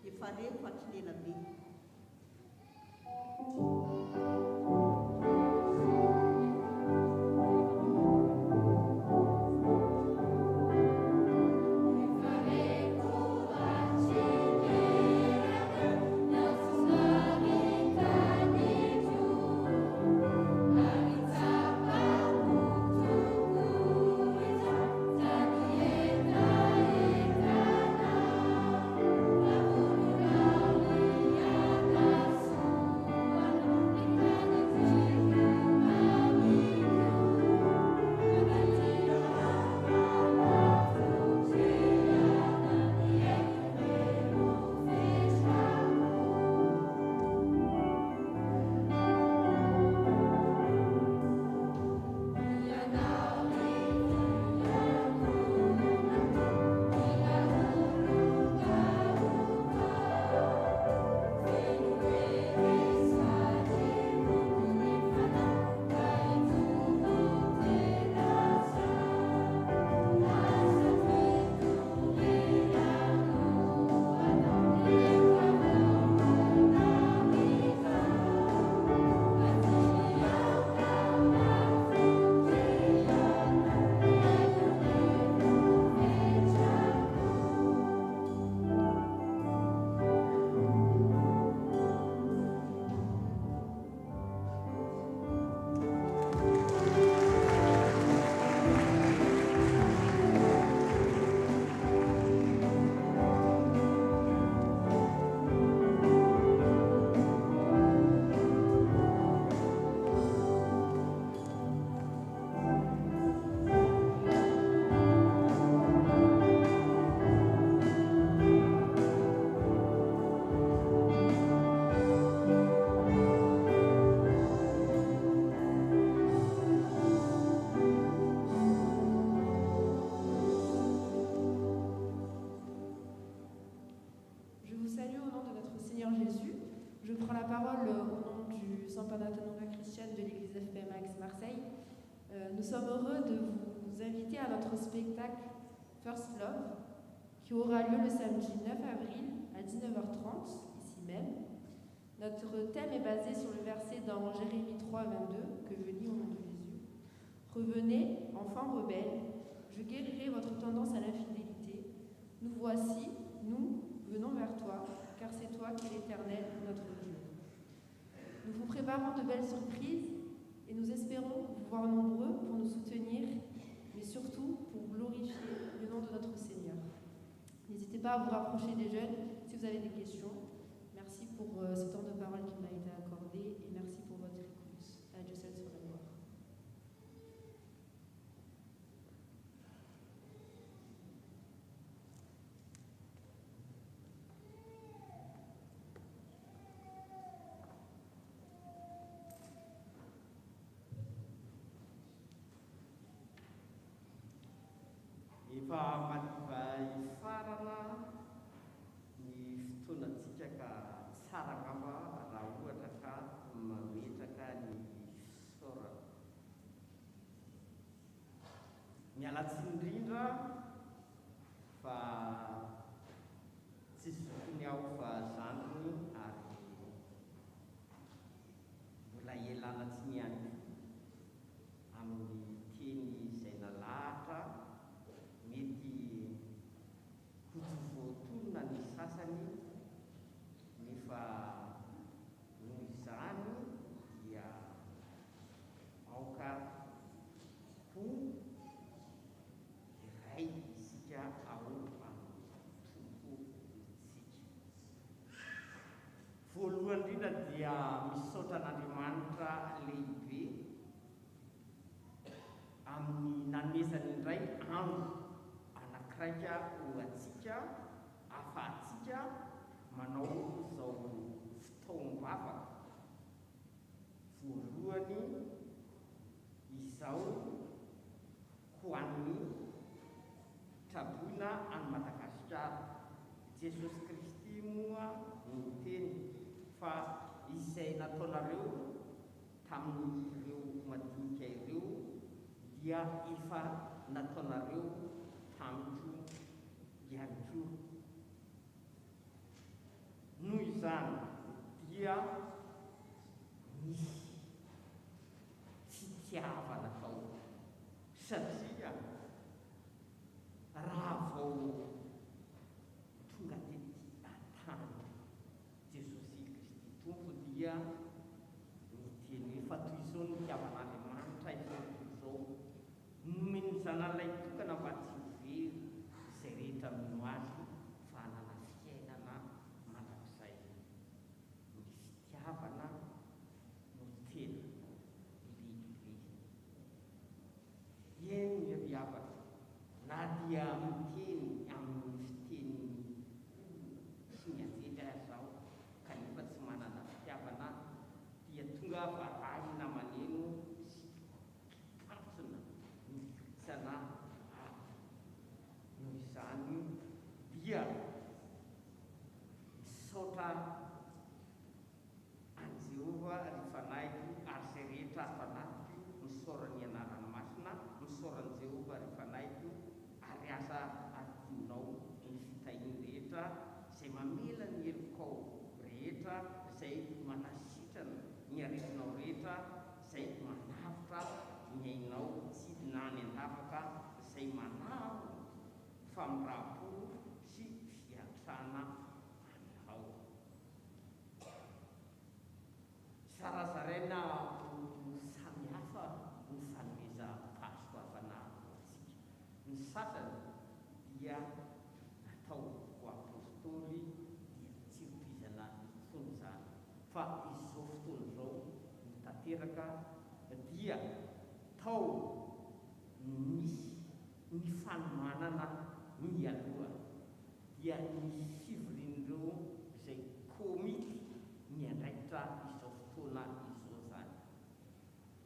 efa reko atrinena be Yeah. correspondante chrétienne de l'église FPMAX Marseille. Nous sommes heureux de vous inviter à notre spectacle First Love, qui aura lieu le samedi 9 avril à 19h30, ici même. Notre thème est basé sur le verset dans Jérémie 3, 22, que je lis au nom de Jésus. « Revenez, enfants rebelles, je guérirai votre tendance à l'infidélité. Nous voici, nous venons vers toi, car c'est toi qui es l'Éternel, notre Dieu. » Nous vous préparons de belles surprises et nous espérons vous voir nombreux pour nous soutenir, mais surtout pour glorifier le nom de notre Seigneur. N'hésitez pas à vous rapprocher des jeunes si vous avez des questions. Merci pour ce temps de parole qui m'a été accordé et merci pour votre écoute. À Dieu seul soit la gloire. Efa mandiva farana ny fotoanantsika ka tsara ngamba raha ohatra ka mametraka ny fisaorana. Mialatsiny indrindra fa tsisy zokony aho fa zandrony ary mbola ialana tsy niany amin'ny teny izay nalahatra mety voatonona ny sasany nefa noho izany dia aoka ho iray isika ao amin'ny tompontsika. Voalohany indrindra dia misaotra an'Andriamanitra lehibe amin'ny nanomezany indray andro anakiraika ho atsika ahafahantsika manao izao fotoam-bavaka. Voalohany izao ho an'ny traboina any Madagasikara. Jesosy Kristy moa niteny fa izay nataonareo tamin'ireo madinika ireo dia efa nataonareo tamiko ihany koa. Noho izany dia misy fitiavana tao satria raha vao tonga tety an-tany Jesosy Kristy Tompo dia niteny hoe fa toy izao ny fitiavan'Andriamanitra izao izao nomeny zanalay tokana mba tsy very izay rehetra mino azy fa hanana fiainana mandrakizay. Ny fitiavana no tena lehibe. Eny ny ry havana, na dia miteny amin'ny fiteny sy mianjely azaho kanefa tsy manana fitiavana dia tonga varahina maneno sy kipatsona mikitsana ahy. Noho izany dia misaotra any Jehova rehefa naiko ary izay rehetra afanatiko misaorany anarany masina, misaoran'i Jehova rehefa naiko ary asa adinao ny fitainy rehetra izay mamela ny helikao rehetra izay manasitrana ny aretinao rehetra izay manavitra ny ainao tsidina ny andavaka izay manao famirapo sy fiantrana anao. Zarazaraina samihafa ny fanomeza fahasoavana antsika. Ny sasany dia natao ho apôstôly dia tsy rovizana intsony izany fa izao fotoana izao mitateraka dia tao misy ny fanomanana mialoha dia ny fivorian'ireo izay komity miandraikitra izao fotoana izao zany.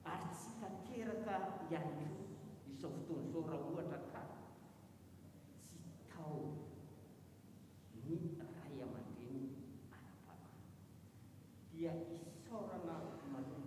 Ary tsy tateraka ihany koa izao fotoana izao raha ohatra ka tsy tao ny ray aman-dreny ara-panahy dia isaorana manokana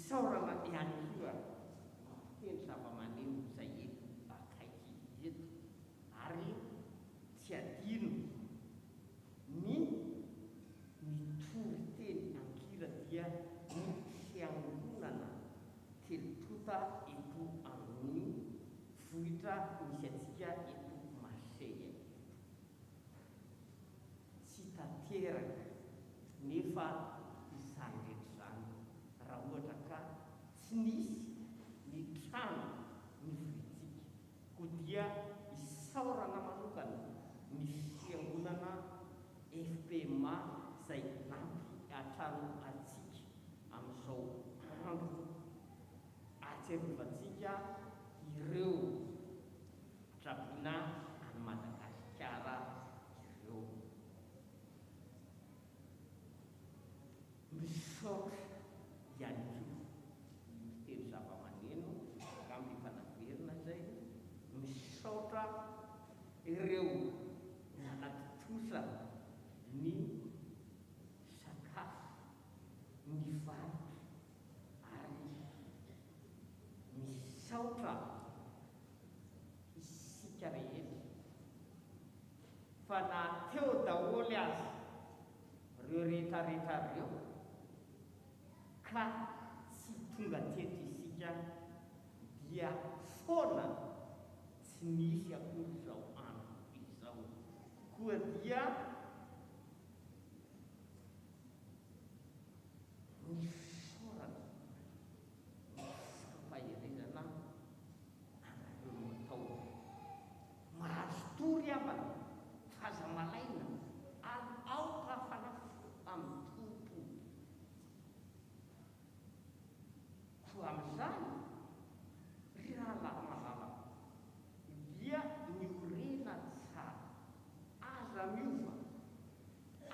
isaorana ihany koa teny zava-maneno izay eto akaiky eto ary tsy adino ny mitory teny ankira dia ny fiangonana telotota eto amin'ny vohitra misy atsika eto Marseille. Tsy tanteraka nefa izany rehetra izany raha ohatra ka tsy nisy ny trano ny vohitsika ko dia isaorana manokana ny fiangonana FPMA izay nampy hatrano atsika amin'izao andro ahatsiarovatsika ireo drapiana any Madagasikara ireo. Misaotra ihany koa miteny zava-maneno raha mifanaverina zay, misaotra ireo nanatitosa ny sakafo ny varotra ary misaotra isika rehetra fa na teo daholy azy reo rehetrarehetra reo ka tsy tonga teto isika dia foana tsy nisy akory izao andro izao koa dia misorana fampahirezana anareo matao mahazo tory avana faza malaina ary aoka fanafo amin'ny tompo ko amin'izany ry rahalahy malala dia miorena tsara aza miova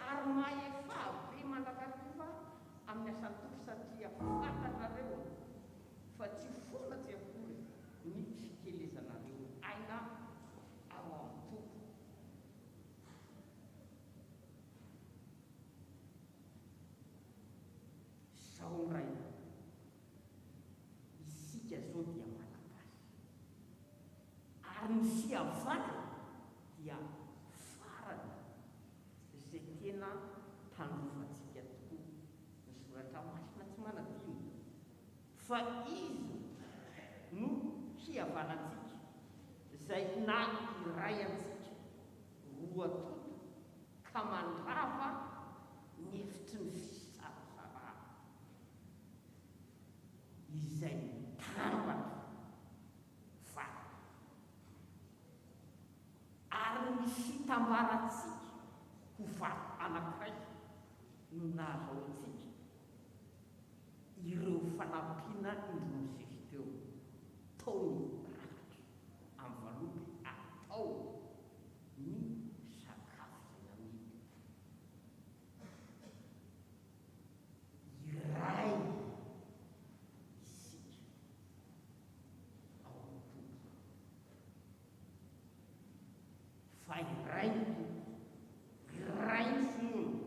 ary maefa be mandrakariva amin'ny asan-tofo satria fantatrareo fa tsy foana tsy akory ny fikelezanareo aina ao amin'ny tompo. Zao ndray isika zao dia malagasy ary ny fihavana dia farany izay tena tandrofantsika tokoa. Ny soratra masina tsy manadino fa izy no hihavanantsika izay na iray antsika roa toto ka mandrava ny hevitry ny fisarasarana izay tambatra vata ary ny fitambarantsika ho vato anankiray no nahazo antsika ireo fanampiana indronisesy teo taony rakatra amin'ny valopy atao ny sakafo izay namidy iray isika ao amin'ny tompo fa iray ny tompo, iray ny finoana,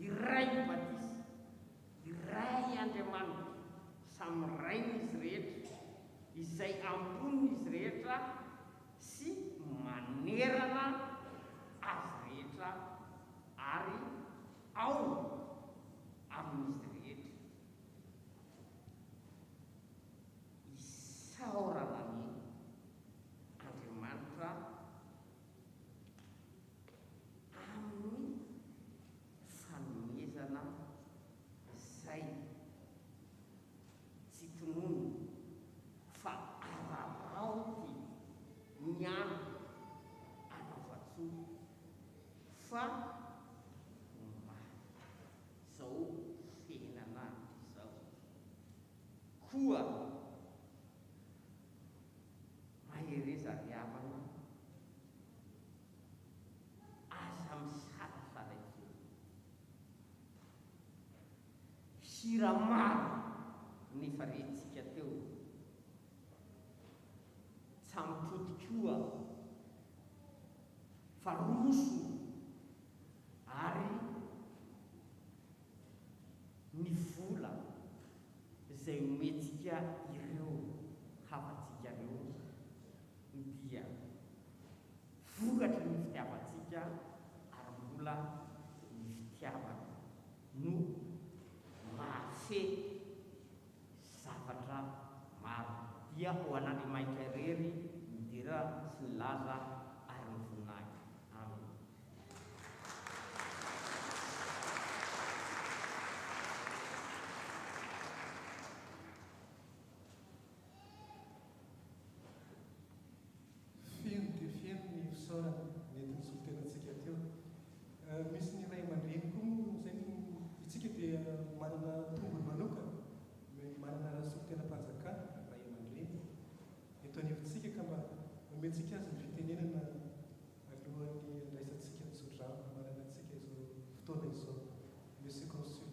iray ny batisa, iray Andriamanitra samy rain'izy rehetra izay ambon'izy rehetra sy manerana azy rehetra ary ao amin'izy rehetra. Isaorana ny Andriamanitra amin'ny fanomezana izay tsy tonono fa araraoty ny andro anaovatsoa fa mba zao fiainana izao koa mahereza riavana aza misarasara izy siramamy nefa rentsika teo tsampotikoa fa roso ary ny vola izay mety dia ireo havantsika reo dia vokatry ny fitiavantsika ary mbola ny fitiavana no mahafe zavatra maro dia ho an'Andriamanitra irery midira sy ny laza ary ny voninahitra. Amen. Feno dia feno ny fisaorana mety nisolitenantsika teo. Misy ny ray aman-dreny koa moa zay itsika dia manana tombony manokana, manana raha solitenam-panjakana ray aman-dreny eto anivontsika ka mba omentsika azy ny fitenenana alohan'ny andraisantsika ny sodrano manana antsika izao fotoana izao. Monsieur Consul.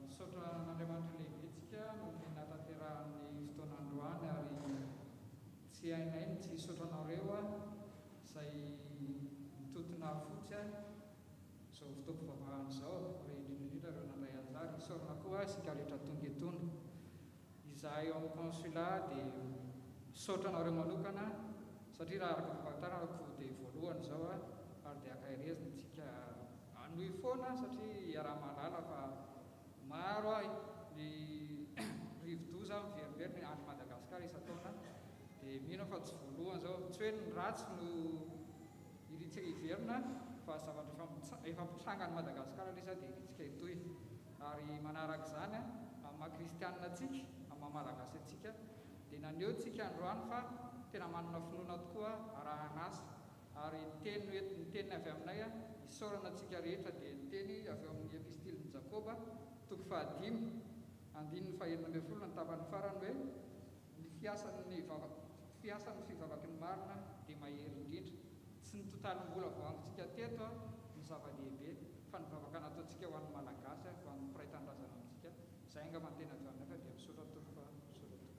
Misaotra n'Andriamanitra lehibetsika no tena tanterahan'ny fotoan'androany ary tsy hainay ny tsy hisaotranareo izay mitotona fotsy izao fotoam-pivavahana izao re indrindrindrindra reo nandray anjara. Isaorana koa isika rehetra tonga etony. Izahay eo amin'ny consulat dia misaotranareo manokana satria raha araka fahafantaranako dia voalohany izao ary dia akairezina tsika anohy foana satria iaraha-malala fa maro ny rivo-doza miveribery any Madagasikara isan-taona dia mino fa tsy voalohany zao tsy hoe ny ratsy no iritsika hiverina fa zavatra efa mitranga any Madagasikara lesa dia iritsika itoy ary manaraka izany amin'ny maha-kristianina antsika amin'ny maha-malagasy antsika dia naneo tsika androany fa tena manana finoana tokoa arahan'asa ary ny teniny avy aminay isaorana antsika rehetra dia ny teny avy eo amin'ny epistiliny Jakoba toko 5 andininy 11 ny tapany farany hoe ny fiasan'ny fivavaky ny marina dia mahery indrindra. Tsy ny totalim-bola voangontsika teto ny zava-dehibe fa ny vavaka nataontsika ho an'ny malagasy ho an'ny mpiray tandrazana amintsika. Izay anga mantena avy aminay fa dia misaotra tompoko fa misaotra tompoko.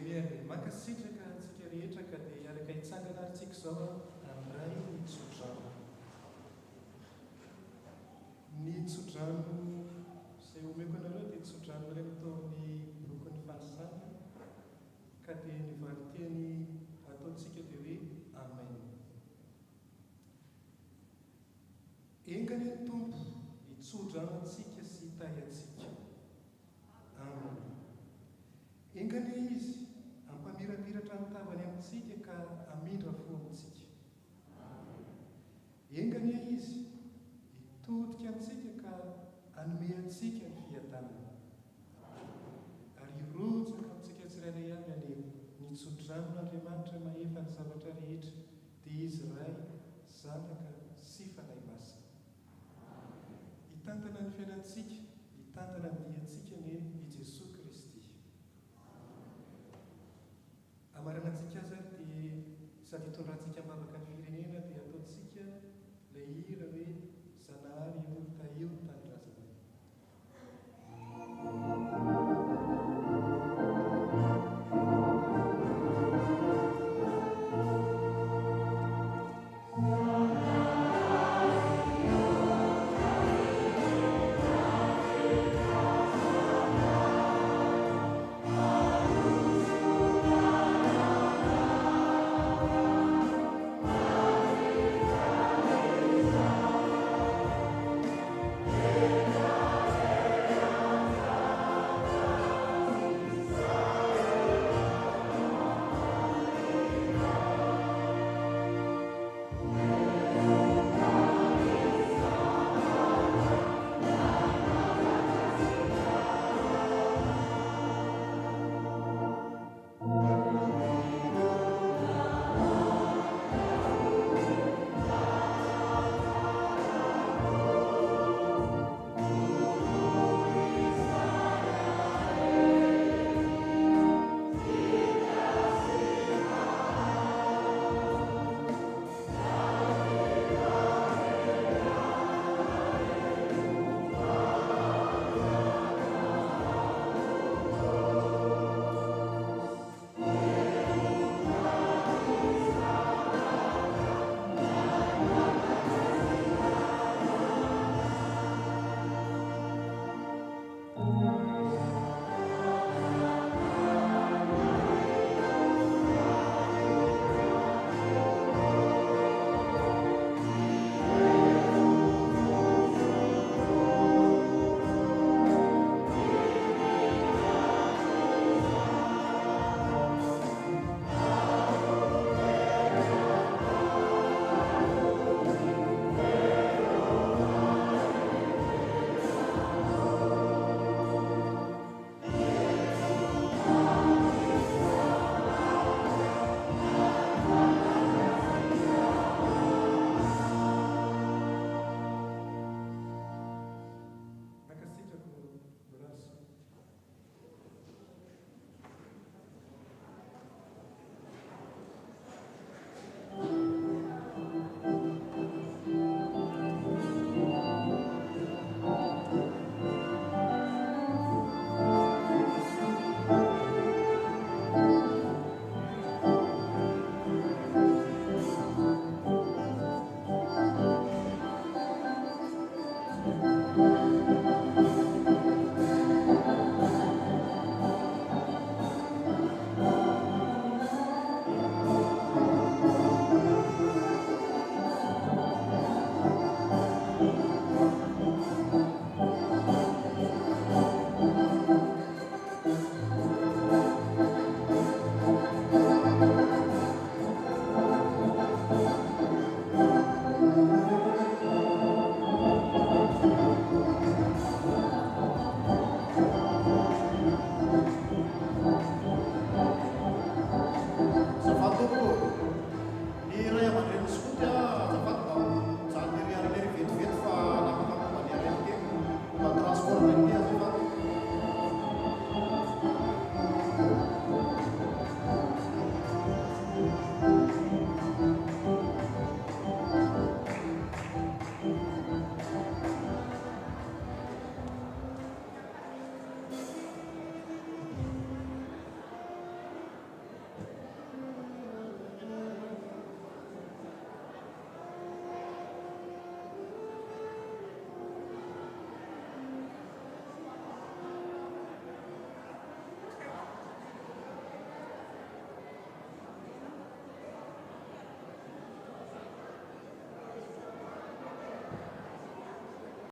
Emiary mankasitraka antsika rehetra ka dia araka hitsangana aritsika izao amin'ray ny tsodrano. Ny tsodrano izay omeko anareo dia tsodrano iray ataon'ny lokon'ny fanisana ka dia ny valiteny ataontsika dia hoe amen. Engany ny tompo hitsodrano antsika sy hitahy antsika. Amen. Engany izy ampamirapiratra ny tavany amintsika ka amindra fo amintsika. Engany izy hitodika antsika ka anome antsika ny fiadanana. Ary hirotsaka amintsika tsirairay avy ny tsodranon'Andriamanitra mahefa ny zavatra rehetra dia izy ray zanaka sy fanahy masina. Hitantana ny fiainantsika, hitantana ny diantsika ny i Jesosy Kristy. Amaranantsika azy ary dia sady hitondrantsika mavaka ny